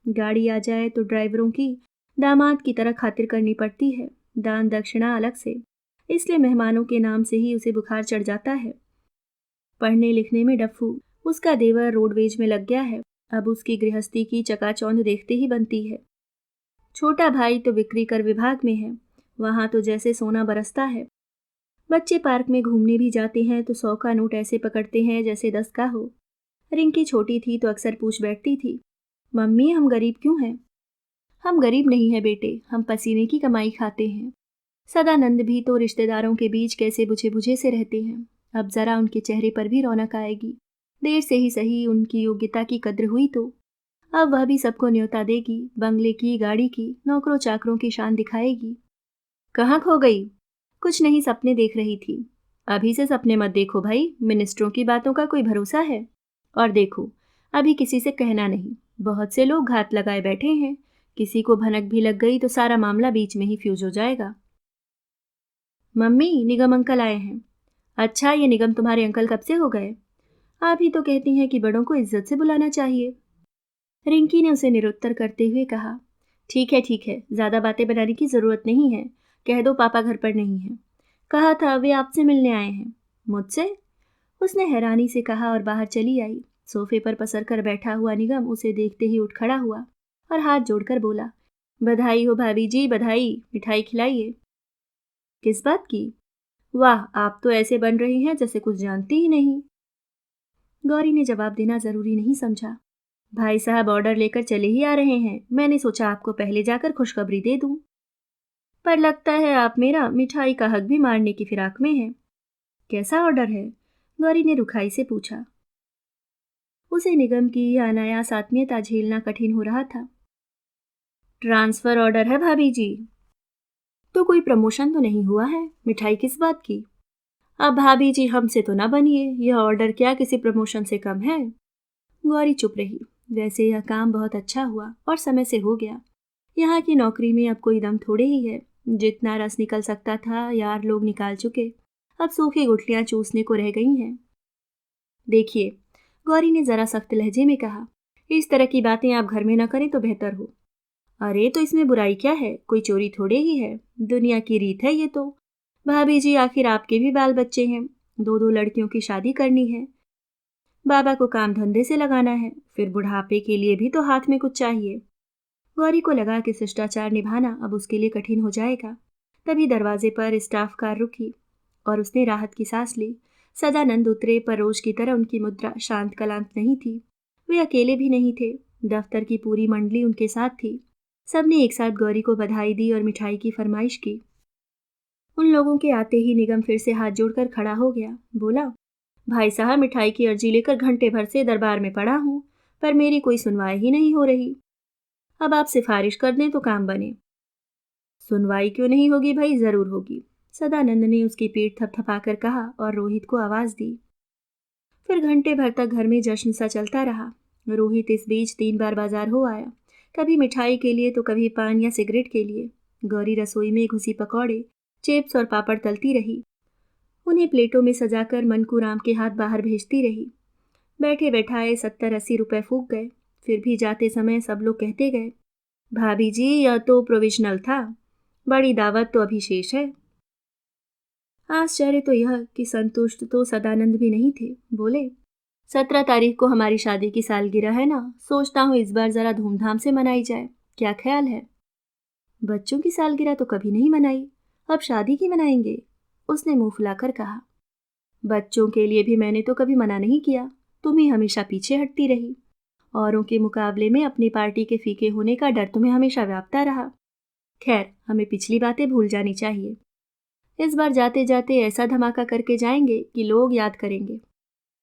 गाड़ी आ जाए तो ड्राइवरों की दामाद की तरह खातिर करनी पड़ती है, दान दक्षिणा अलग से। इसलिए मेहमानों के नाम से ही उसे बुखार चढ़ जाता है। पढ़ने लिखने में डफ्फू, उसका देवर रोडवेज में लग गया है। अब उसकी गृहस्थी की चकाचौंध देखते ही बनती है। छोटा भाई तो बिक्री कर विभाग में है, वहां तो जैसे सोना बरसता है। बच्चे पार्क में घूमने भी जाते हैं तो 100 का नोट ऐसे पकड़ते हैं जैसे 10 का हो। रिंकी छोटी थी तो अक्सर पूछ बैठती थी, मम्मी हम गरीब क्यों हैं? हम गरीब नहीं है बेटे, हम पसीने की कमाई खाते हैं। सदानंद भी तो रिश्तेदारों के बीच कैसे बुझे बुझे से रहते हैं। अब जरा उनके चेहरे पर भी रौनक आएगी। देर से ही सही उनकी योग्यता की कद्र हुई तो अब वह भी सबको न्योता देगी, बंगले की, गाड़ी की, नौकरों चाकरों की शान दिखाएगी। कहाँ खो गई? कुछ नहीं, सपने देख रही थी। अभी से सपने मत देखो भाई, मिनिस्टरों की बातों का कोई भरोसा है। और देखो, अभी किसी से कहना नहीं, बहुत से लोग घात लगाए बैठे हैं, किसी को भनक भी लग गई तो सारा मामला बीच में ही फ्यूज हो जाएगा। मम्मी, निगम अंकल आए हैं। अच्छा, ये निगम तुम्हारे अंकल कब से हो गए? आप ही तो कहती हैं कि बड़ों को इज्जत से बुलाना चाहिए। रिंकी ने उसे निरुत्तर करते हुए कहा। ठीक है, ज़्यादा बातें बनाने की ज़रूरत नहीं है। कह दो पापा घर पर नहीं हैं। कहा था वे आपसे मिलने आए हैं। मुझसे? उसने हैरानी से कहा और बाहर चली आई। सोफे पर पसर कर बैठा हुआ निगम उसे देखते ही उठ खड़ा हुआ और हाथ जोड़कर बोला, बधाई हो भाभी जी, बधाई, मिठाई खिलाइए। किस बात की? वाह, आप तो ऐसे बन रही हैं जैसे कुछ जानती ही नहीं। गौरी ने जवाब देना जरूरी नहीं समझा। भाई साहब ऑर्डर लेकर चले ही आ रहे हैं, मैंने सोचा आपको पहले जाकर खुशखबरी दे दूं। पर लगता है आप मेरा मिठाई का हक भी मारने की फिराक में हैं। कैसा ऑर्डर है? गौरी ने रुखाई से पूछा। उसे निगम की अनायास आत्मीयता झेलना कठिन हो रहा था। ट्रांसफर ऑर्डर है भाभी जी। तो कोई प्रमोशन तो नहीं हुआ है? मिठाई किस बात की? अब भाभी जी हमसे तो ना बनिए, यह ऑर्डर क्या किसी प्रमोशन से कम है? गौरी चुप रही। वैसे यह काम बहुत अच्छा हुआ और समय से हो गया। यहाँ की नौकरी में अब कोई दम थोड़े ही है। जितना रस निकल सकता था यार लोग निकाल चुके, अब सूखी गुठलियां चूसने को रह गई हैं। देखिए, गौरी ने जरा सख्त लहजे में कहा, इस तरह की बातें आप घर में न करें तो बेहतर हो। अरे तो इसमें बुराई क्या है, कोई चोरी थोड़े ही है, दुनिया की रीत है ये तो। भाभी जी आखिर आपके भी बाल बच्चे हैं, दो दो लड़कियों की शादी करनी है, बाबा को काम धंधे से लगाना है, फिर बुढ़ापे के लिए भी तो हाथ में कुछ चाहिए। गौरी को लगा कि शिष्टाचार निभाना अब उसके लिए कठिन हो जाएगा। तभी दरवाजे पर स्टाफ कार रुकी और उसने राहत की सांस ली। सदानंद उतरे पर रोज की तरह उनकी मुद्रा शांत कलांत नहीं थी। वे अकेले भी नहीं थे, दफ्तर की पूरी मंडली उनके साथ थी। सबने एक साथ गौरी को बधाई दी और मिठाई की फरमाइश की। उन लोगों के आते ही निगम फिर से हाथ जोड़कर खड़ा हो गया। बोला, भाई साहब मिठाई की अर्जी लेकर घंटे भर से दरबार में पड़ा हूं, पर मेरी कोई सुनवाई ही नहीं हो रही। अब आप सिफारिश कर दें तो काम बने। सुनवाई क्यों नहीं होगी भाई, जरूर होगी। सदानंद ने उसकी पीठ थपथपाकर कहा और रोहित को आवाज दी। फिर घंटे भर तक घर में जश्न सा चलता रहा। रोहित इस बीच 3 बार बाजार हो आया, कभी मिठाई के लिए तो कभी पान या सिगरेट के लिए। गौरी रसोई में घुसी पकौड़े, चिप्स और पापड़ तलती रही। उन्हें प्लेटों में सजाकर मनकू राम के हाथ बाहर भेजती रही। बैठे बैठाए 70-80 रुपए फूक गए। फिर भी जाते समय सब लोग कहते गए, भाभी जी यह तो प्रोविजनल था, बड़ी दावत तो अभी शेष है। आश्चर्य तो यह कि संतुष्ट तो सदानंद भी नहीं थे। बोले, 17 तारीख को हमारी शादी की सालगिरह है ना, सोचता हूँ इस बार जरा धूमधाम से मनाई जाए, क्या ख्याल है? बच्चों की सालगिरह तो कभी नहीं मनाई, अब शादी की मनाएंगे? उसने मुंह फुलाकर कहा। बच्चों के लिए भी मैंने तो कभी मना नहीं किया, तुम ही हमेशा पीछे हटती रही। औरों के मुकाबले में अपनी पार्टी के फीके होने का डर तुम्हें हमेशा व्यापता रहा। खैर, हमें पिछली बातें भूल जानी चाहिए। इस बार जाते जाते ऐसा धमाका करके जाएंगे कि लोग याद करेंगे।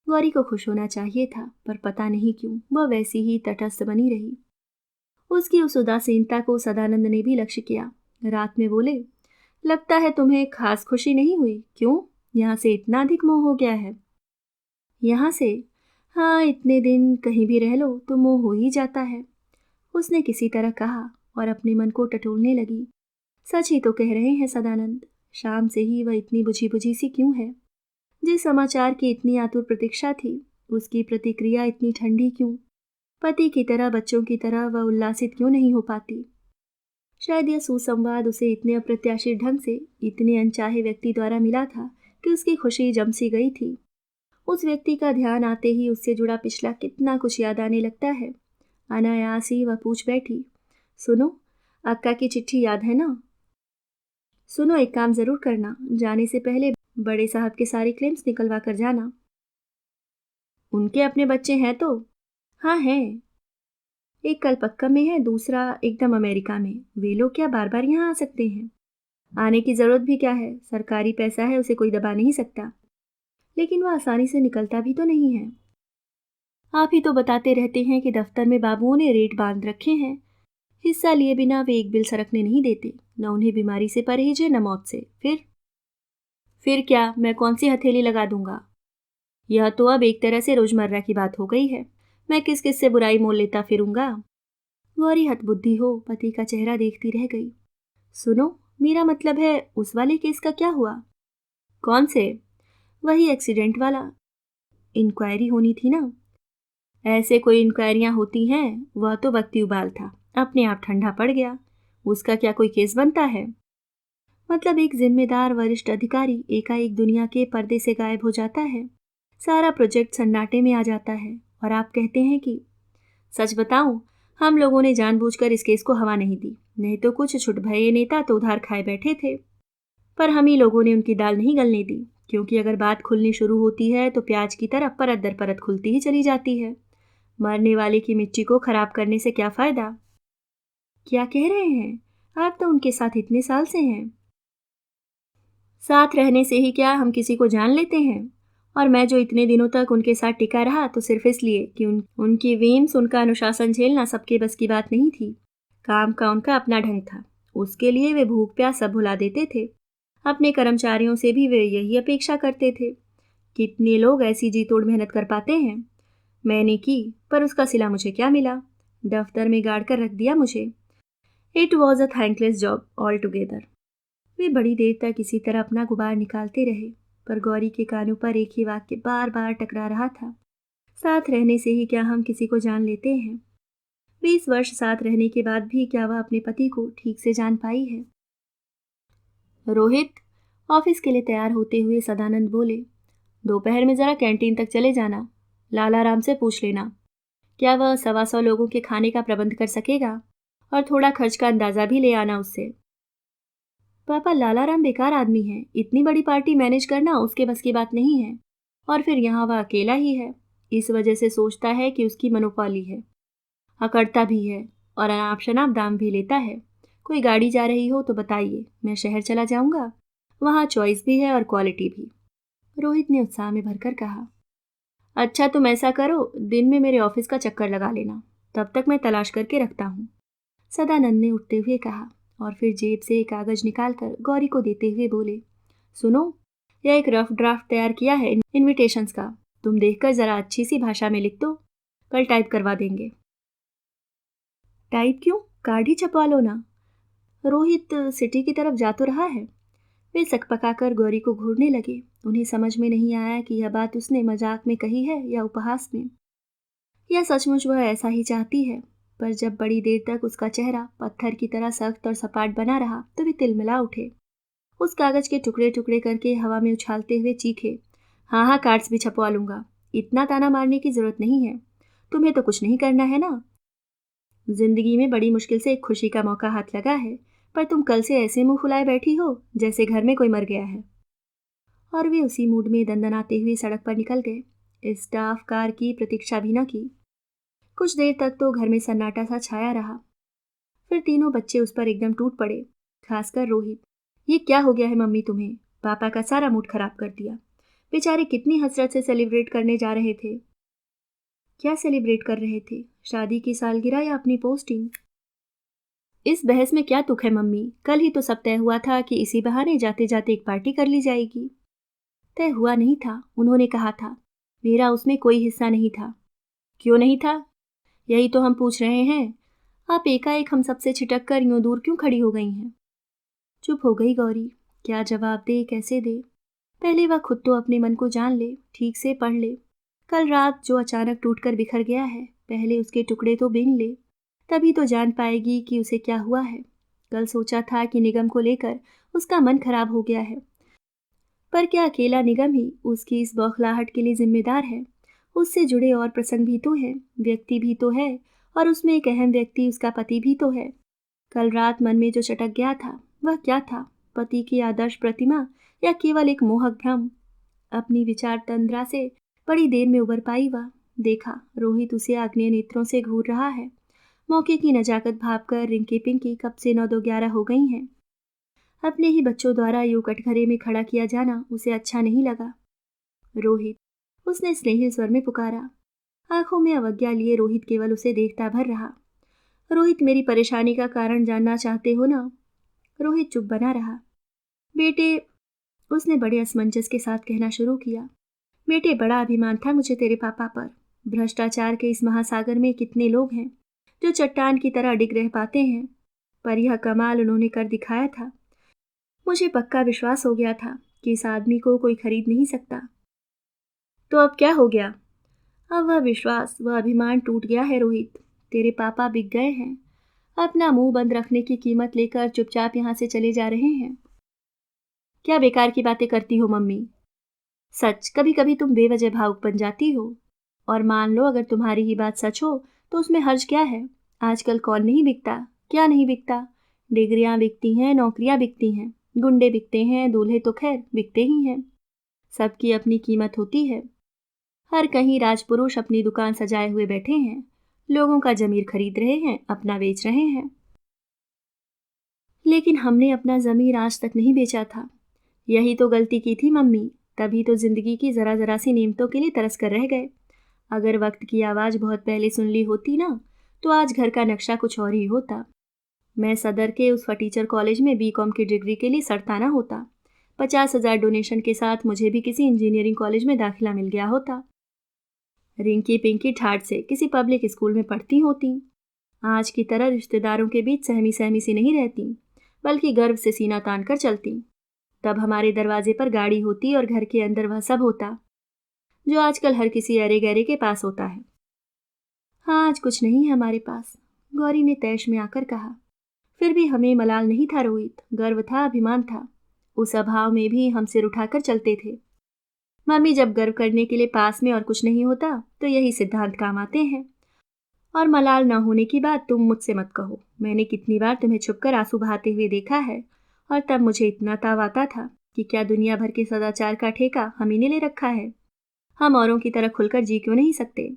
गौरी को खुश होना चाहिए था, पर पता नहीं क्यों वह वैसी ही तटस्थ बनी रही। उसकी उस उदासीनता को सदानंद ने भी लक्ष्य किया। रात में बोले, लगता है तुम्हें खास खुशी नहीं हुई, क्यों? यहाँ से इतना अधिक मोह हो गया है? यहाँ से? हाँ, इतने दिन कहीं भी रह लो तो मोह हो ही जाता है, उसने किसी तरह कहा और अपने मन को टटोलने लगी। सच ही तो कह रहे हैं सदानंद, शाम से ही वह इतनी बुझी बुझी सी क्यों है? जिस समाचार की इतनी आतुर प्रतीक्षा थी, उसकी प्रतिक्रिया इतनी ठंडी क्यों? पति की तरह, बच्चों की तरह वह उल्लासित क्यों नहीं हो पाती? शायद यह सुसंवाद उसे इतने अप्रत्याशित ढंग से इतने अनचाहे व्यक्ति द्वारा मिला था कि उसकी खुशी जम सी गई थी। उस व्यक्ति का ध्यान आते ही उससे जुड़ा पिछला कितना कुछ याद आने लगता है। अनायास ही वह पूछ बैठी, सुनो, अक्का की चिट्ठी याद है ना? सुनो, एक काम जरूर करना, जाने से पहले बड़े साहब के सारे क्लेम्स निकलवा कर जाना। उनके अपने बच्चे हैं तो? हाँ हैं, एक कलपक्कम में है, दूसरा एकदम अमेरिका में। वे लोग क्या बार बार यहाँ आ सकते हैं? आने की जरूरत भी क्या है, सरकारी पैसा है, उसे कोई दबा नहीं सकता। लेकिन वह आसानी से निकलता भी तो नहीं है। आप ही तो बताते रहते हैं कि दफ्तर में बाबुओं ने रेट बांध रखे हैं, हिस्सा लिए बिना वे एक बिल सरकने नहीं देते। न उन्हें बीमारी से परहेज है न मौत से। फिर क्या, मैं कौन सी हथेली लगा दूंगा? यह तो अब एक तरह से रोजमर्रा की बात हो गई है। मैं किस किस से बुराई मोल लेता फिरूंगा। गौरी हतबुद्धि हो पति का चेहरा देखती रह गई। सुनो, मेरा मतलब है उस वाले केस का क्या हुआ? कौन से? वही एक्सीडेंट वाला। इंक्वायरी होनी थी ना। ऐसे कोई इंक्वायरियां होती हैं? वह तो वक्ती उबाल था, अपने आप ठंडा पड़ गया। उसका क्या कोई केस बनता है? मतलब एक जिम्मेदार वरिष्ठ अधिकारी एकाएक दुनिया के पर्दे से गायब हो जाता है, सारा प्रोजेक्ट सन्नाटे में आ जाता है, और आप कहते हैं कि। सच बताऊं, हम लोगों ने जानबूझकर इस केस को हवा नहीं दी, नहीं तो कुछ छुटभये नेता तो उधार खाए बैठे थे। पर हम ही लोगों ने उनकी दाल नहीं गलने दी, क्योंकि अगर बात खुलनी शुरू होती है तो प्याज की तरह परत दर परत खुलती ही चली जाती है। मरने वाले की मिट्टी को खराब करने से क्या फायदा? क्या कह रहे हैं? आप तो उनके साथ इतने साल से हैं। साथ रहने से ही क्या हम किसी को जान लेते हैं? और मैं जो इतने दिनों तक उनके साथ टिका रहा तो सिर्फ इसलिए कि उनकी वीम्स, उनका अनुशासन झेलना सबके बस की बात नहीं थी। काम का उनका अपना ढंग था, उसके लिए वे भूख प्यास सब भुला देते थे। अपने कर्मचारियों से भी वे यही अपेक्षा करते थे। कितने लोग ऐसी जी तोड़ मेहनत कर पाते हैं? मैंने की, पर उसका सिला मुझे क्या मिला? दफ्तर में गाड़ कर रख दिया मुझे। It was a thankless job all together. वे बड़ी देर तक इसी तरह अपना गुबार निकालते रहे, पर गौरी के कानों पर एक ही वाक्य बार बार टकरा रहा था। साथ रहने से ही क्या हम किसी को जान लेते हैं? 20 वर्ष साथ रहने के बाद भी क्या वह अपने पति को ठीक से जान पाई है? रोहित, ऑफिस के लिए तैयार होते हुए सदानंद बोले, दोपहर में जरा कैंटीन तक चले जाना। लाला राम से पूछ लेना, क्या वह 125 लोगों के खाने का प्रबंध कर सकेगा, और थोड़ा खर्च का अंदाजा भी ले आना उससे। पापा, लालाराम बेकार आदमी है, इतनी बड़ी पार्टी मैनेज करना उसके बस की बात नहीं है। और फिर यहाँ वह अकेला ही है, इस वजह से सोचता है कि उसकी मनोपाली है। अकड़ता भी है, और अनाप शनाप दाम भी लेता है। कोई गाड़ी जा रही हो तो बताइए, मैं शहर चला जाऊंगा, वहाँ चॉइस भी है और क्वालिटी भी। रोहित ने उत्साह में भरकर कहा। अच्छा, तुम ऐसा करो, दिन में मेरे ऑफिस का चक्कर लगा लेना, तब तक मैं तलाश करके रखता हूँ। सदानंद ने उठते हुए कहा, और फिर जेब से एक कागज निकालकर गौरी को देते हुए बोले, सुनो, यह एक रफ ड्राफ्ट तैयार किया है इनविटेशंस का, तुम देखकर जरा अच्छी सी भाषा में लिख दो, कल टाइप करवा देंगे। टाइप क्यों, कार्ड ही छपवा लो ना। रोहित सिटी की तरफ जा तो रहा है। वे सकपकाकर गौरी को घूरने लगे। उन्हें समझ में नहीं आया कि यह बात उसने मजाक में कही है या उपहास में, या सचमुच वह ऐसा ही चाहती है। पर जब बड़ी देर तक उसका चेहरा पत्थर की तरह सख्त और सपाट बना रहा तो वे तिलमिला उठे। उस कागज के टुकड़े टुकड़े करके हवा में उछालते हुए चीखे, हाँ हाँ, कार्ड्स भी छपवा लूंगा, इतना ताना मारने की जरूरत नहीं है, तुम्हें तो कुछ नहीं करना है ना। जिंदगी में बड़ी मुश्किल से एक खुशी का मौका हाथ लगा है, पर तुम कल से ऐसे मुंह फुलाए बैठी हो जैसे घर में कोई मर गया है। और वे उसी मूड में दंदनाते हुए सड़क पर निकल गए। स्टाफ कार की प्रतीक्षा भी न की। कुछ देर तक तो घर में सन्नाटा सा छाया रहा। फिर तीनों बच्चे उस पर एकदम टूट पड़े, खासकर रोहित। ये क्या हो गया है मम्मी तुम्हें? पापा का सारा मूड खराब कर दिया। बेचारे कितनी हसरत से सेलिब्रेट करने जा रहे थे। क्या सेलिब्रेट कर रहे थे? शादी की सालगिरह या अपनी पोस्टिंग? इस बहस में क्या तुक है मम्मी? कल ही तो सब तय हुआ था कि इसी बहाने जाते जाते एक पार्टी कर ली जाएगी। तय हुआ नहीं था, उन्होंने कहा था। मेरा उसमें कोई हिस्सा नहीं था। क्यों नहीं था? यही तो हम पूछ रहे हैं। आप एकाएक हम सबसे छिटक कर यूं दूर क्यों खड़ी हो गई हैं? चुप हो गई गौरी। क्या जवाब दे, कैसे दे? पहले वह खुद तो अपने मन को जान ले, ठीक से पढ़ ले। कल रात जो अचानक टूटकर बिखर गया है, पहले उसके टुकड़े तो बीन ले, तभी तो जान पाएगी कि उसे क्या हुआ है। कल सोचा था कि निगम को लेकर उसका मन खराब हो गया है, पर क्या अकेला निगम ही उसकी इस बौखलाहट के लिए जिम्मेदार है? उससे जुड़े और प्रसंग भी तो हैं, व्यक्ति भी तो है, और उसमें एक अहम व्यक्ति उसका पति भी तो है। कल रात मन में जो चटक गया था वह क्या था? पति की आदर्श प्रतिमा या केवल एक मोहक भ्रम? अपनी विचार तंद्रा से बड़ी देर में उबर पाई वह। देखा, रोहित उसे आग्नेय नेत्रों से घूर रहा है। मौके की नजाकत भांपकर रिंकी पिंकी कब से 9-2-11 हो गई हैं। अपने ही बच्चों द्वारा यूं कटघरे में खड़ा किया जाना उसे अच्छा नहीं लगा। रोहित, उसने स्नेहिल स्वर में पुकारा। आंखों में अवज्ञा लिए रोहित केवल उसे देखता भर रहा। रोहित, मेरी परेशानी का कारण जानना चाहते हो ना? रोहित चुप बना रहा। बेटे, उसने बड़े असमंजस के साथ कहना शुरू किया, बेटे, बड़ा अभिमान था मुझे तेरे पापा पर। भ्रष्टाचार के इस महासागर में कितने लोग हैं जो चट्टान की तरह अडिग रह पाते हैं, पर यह कमाल उन्होंने कर दिखाया था। मुझे पक्का विश्वास हो गया था कि इस आदमी को कोई खरीद नहीं सकता। तो अब क्या हो गया? अब वह विश्वास, वह अभिमान टूट गया है रोहित। तेरे पापा बिक गए हैं। अपना मुंह बंद रखने की कीमत लेकर चुपचाप यहाँ से चले जा रहे हैं। क्या बेकार की बातें करती हो मम्मी? सच, कभी कभी तुम बेवजह भावुक बन जाती हो। और मान लो अगर तुम्हारी ही बात सच हो तो उसमें हर्ज क्या है? आजकल कौन नहीं बिकता, क्या नहीं बिकता? डिग्रियां बिकती हैं, नौकरियां बिकती हैं, गुंडे बिकते हैं, दूल्हे तो खैर बिकते ही हैं। सबकी अपनी कीमत होती है। हर कहीं राजपुरुष अपनी दुकान सजाए हुए बैठे हैं, लोगों का जमीर खरीद रहे हैं, अपना बेच रहे हैं। लेकिन हमने अपना जमीर आज तक नहीं बेचा था। यही तो गलती की थी मम्मी, तभी तो जिंदगी की जरा जरा सी नेमतों के लिए तरस कर रह गए। अगर वक्त की आवाज़ बहुत पहले सुन ली होती ना, तो आज घर का नक्शा कुछ और ही होता। मैं सदर के उस फटीचर कॉलेज में बीकॉम की डिग्री के लिए सड़ताना होता। 50,000 डोनेशन के साथ मुझे भी किसी इंजीनियरिंग कॉलेज में दाखिला मिल गया होता। रिंकी पिंकी ठाट से किसी पब्लिक स्कूल में पढ़ती होती। आज की तरह रिश्तेदारों के बीच सहमी सहमी सी नहीं रहती, बल्कि गर्व से सीना तान कर चलती। तब हमारे दरवाजे पर गाड़ी होती और घर के अंदर वह सब होता जो आजकल हर किसी अरे गहरे के पास होता है। हाँ, आज कुछ नहीं है हमारे पास, गौरी ने तैश में आकर कहा। फिर भी हमें मलाल नहीं था रोहित, गर्व था, अभिमान था। उस अभाव में भी हम सिर उठाकर चलते थे। मम्मी, जब गर्व करने के लिए पास में और कुछ नहीं होता तो यही सिद्धांत काम आते हैं। और मलाल न होने की बात तुम मुझसे मत कहो। मैंने कितनी बार तुम्हें छुपकर आंसू बहाते हुए देखा है, और तब मुझे इतना ताव आता था कि क्या दुनिया भर के सदाचार का ठेका हम ही ने ले रखा है? हम औरों की तरह खुलकर जी क्यों नहीं सकते?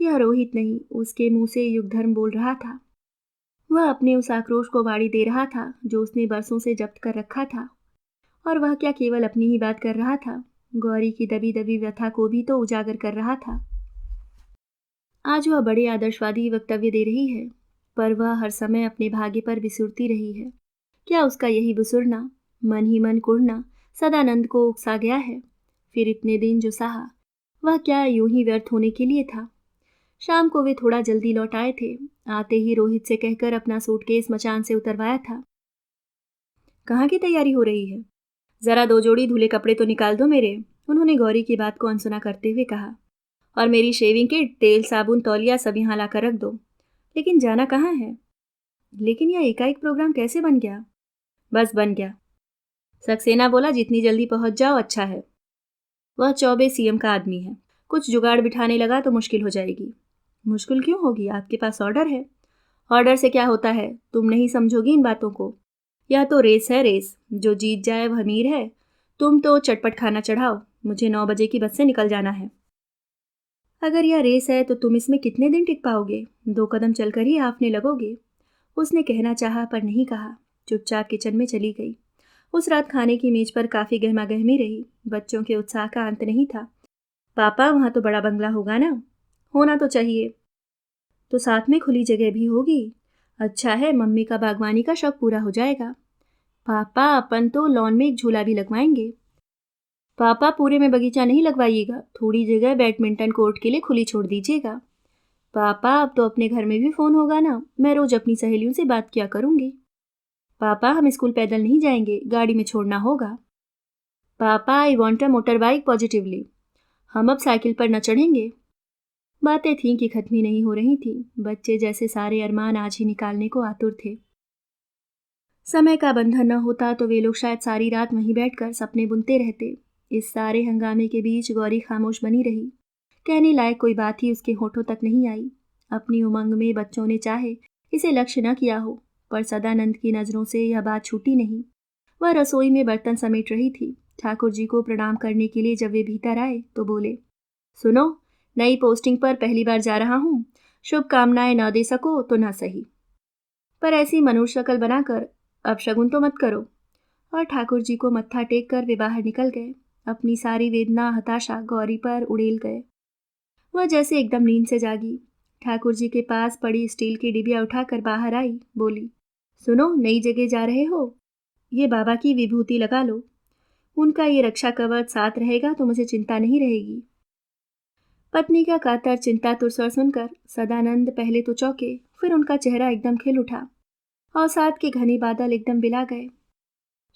यह रोहित नहीं, उसके मुंह से युग धर्म बोल रहा था। वह अपने उस आक्रोश को वाड़ी दे रहा था जो उसने बरसों से जब्त कर रखा था। और वह क्या केवल अपनी ही बात कर रहा था, गौरी की दबी दबी व्यथा को भी तो उजागर कर रहा था। आज वह बड़े आदर्शवादी वक्तव्य दे रही है, पर वह हर समय अपने भाग्य पर बिसुरती रही है। क्या उसका यही बिसुरना, मन ही मन कुढ़ना, सदानंद को उकसा गया है? फिर इतने दिन जो सहा, वह क्या यूं ही व्यर्थ होने के लिए था? शाम को वे थोड़ा जल्दी लौट आए थे। आते ही रोहित से कहकर अपना सूटकेस मचान से उतरवाया था। कहाँ की तैयारी हो रही है? जरा 2 जोड़ी धुले कपड़े तो निकाल दो मेरे, उन्होंने गौरी की बात को अनसुना करते हुए कहा। और मेरी शेविंग किट, तेल, साबुन, तौलिया सब यहाँ लाकर रख दो। लेकिन जाना कहाँ है? लेकिन यह एकाएक प्रोग्राम कैसे बन गया? बस बन गया। सक्सेना बोला जितनी जल्दी पहुंच जाओ अच्छा है। वह चौबे सीएम का आदमी है, कुछ जुगाड़ बिठाने लगा तो मुश्किल हो जाएगी। मुश्किल क्यों होगी? आपके पास ऑर्डर है। ऑर्डर से क्या होता है? तुम नहीं समझोगी इन बातों को। यह तो रेस है, रेस। जो जीत जाए वह अमीर है। तुम तो चटपट खाना चढ़ाओ, मुझे 9 बजे की बस से निकल जाना है। अगर यह रेस है तो तुम इसमें कितने दिन टिक पाओगे? 2 कदम चलकर ही हाफने लगोगे। उसने कहना चाहा पर नहीं कहा, चुपचाप किचन में चली गई। उस रात खाने की मेज पर काफी गहमा गहमी रही। बच्चों के उत्साह का अंत नहीं था। पापा, वहां तो बड़ा बंगला होगा ना? होना तो चाहिए। तो साथ में खुली जगह भी होगी। अच्छा है, मम्मी का बागवानी का शौक पूरा हो जाएगा। पापा, अपन तो लॉन में एक झूला भी लगवाएंगे। पापा, पूरे में बगीचा नहीं लगवाइएगा, थोड़ी जगह बैडमिंटन कोर्ट के लिए खुली छोड़ दीजिएगा। पापा, अब तो अपने घर में भी फोन होगा ना, मैं रोज अपनी सहेलियों से बात किया करूंगी। पापा, हम स्कूल पैदल नहीं जाएंगे, गाड़ी में छोड़ना होगा। पापा, I want a motor bike positively. हम अब साइकिल पर न चढ़ेंगे। बातें थीं कि खत्म ही नहीं हो रही थीं। बच्चे जैसे सारे अरमान आज ही निकालने को आतुर थे। समय का बंधन न होता तो वे लोग शायद सारी रात वहीं बैठकर सपने बुनते रहते। इस सारे हंगामे के बीच गौरी खामोश बनी रही। कहने लायक कोई बात ही उसके होठों तक नहीं आई। अपनी उमंग में बच्चों ने चाहे इसे लक्ष्य न किया हो, पर सदानंद की नज़रों से यह बात छूटी नहीं। वह रसोई में बर्तन समेट रही थी। ठाकुर जी को प्रणाम करने के लिए जब वे भीतर आए तो बोले, सुनो, नई पोस्टिंग पर पहली बार जा रहा हूँ। शुभकामनाएं न दे सको तो न सही, पर ऐसी मनुष्य शक्ल बनाकर अपशगुन तो मत करो। और ठाकुर जी को मत्था टेक कर वे बाहर निकल गए। अपनी सारी वेदना, हताशा गौरी पर उड़ेल गए। वह जैसे एकदम नींद से जागी। ठाकुर जी के पास पड़ी स्टील की डिबिया उठाकर बाहर आई, बोली, सुनो, नई जगह जा रहे हो, ये बाबा की विभूति लगा लो। उनका ये रक्षा कवच साथ रहेगा तो मुझे चिंता नहीं रहेगी। पत्नी का कातर चिंतातुर स्वर सुनकर सदानंद पहले तो चौंके, फिर उनका चेहरा एकदम खिल उठा और साथ के घने बादल एकदम बिला गए।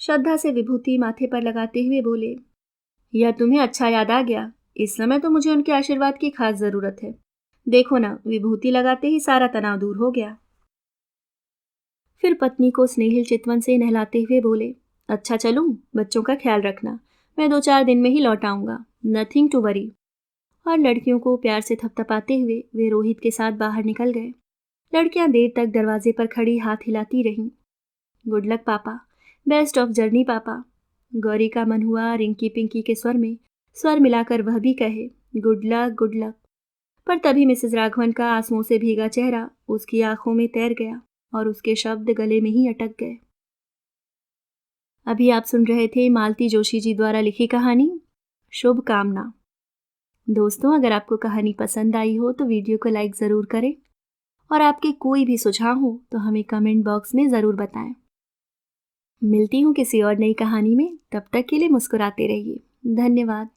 श्रद्धा से विभूति माथे पर लगाते हुए बोले, यह तुम्हें अच्छा याद आ गया। इस समय तो मुझे उनके आशीर्वाद की खास जरूरत है। देखो ना, विभूति लगाते ही सारा तनाव दूर हो गया। फिर पत्नी को स्नेहिल चितवन से नहलाते हुए बोले, अच्छा चलूं, बच्चों का ख्याल रखना, मैं 2-4 दिन में ही लौट आऊंगा, नथिंग टू वरी। और लड़कियों को प्यार से थपथपाते हुए वे रोहित के साथ बाहर निकल गए। लड़कियां देर तक दरवाजे पर खड़ी हाथ हिलाती रहीं। गुड लक पापा, बेस्ट ऑफ जर्नी पापा। गौरी का मन हुआ रिंकी पिंकी के स्वर में स्वर मिलाकर वह भी कहे, गुड लक गुड लक। पर तभी मिसेस राघवन का आंसुओं से भीगा चेहरा उसकी आंखों में तैर गया और उसके शब्द गले में ही अटक गए। अभी आप सुन रहे थे मालती जोशी जी द्वारा लिखी कहानी शुभ कामना। दोस्तों, अगर आपको कहानी पसंद आई हो तो वीडियो को लाइक ज़रूर करें और आपके कोई भी सुझाव हो तो हमें कमेंट बॉक्स में ज़रूर बताएं। मिलती हूँ किसी और नई कहानी में, तब तक के लिए मुस्कुराते रहिए। धन्यवाद।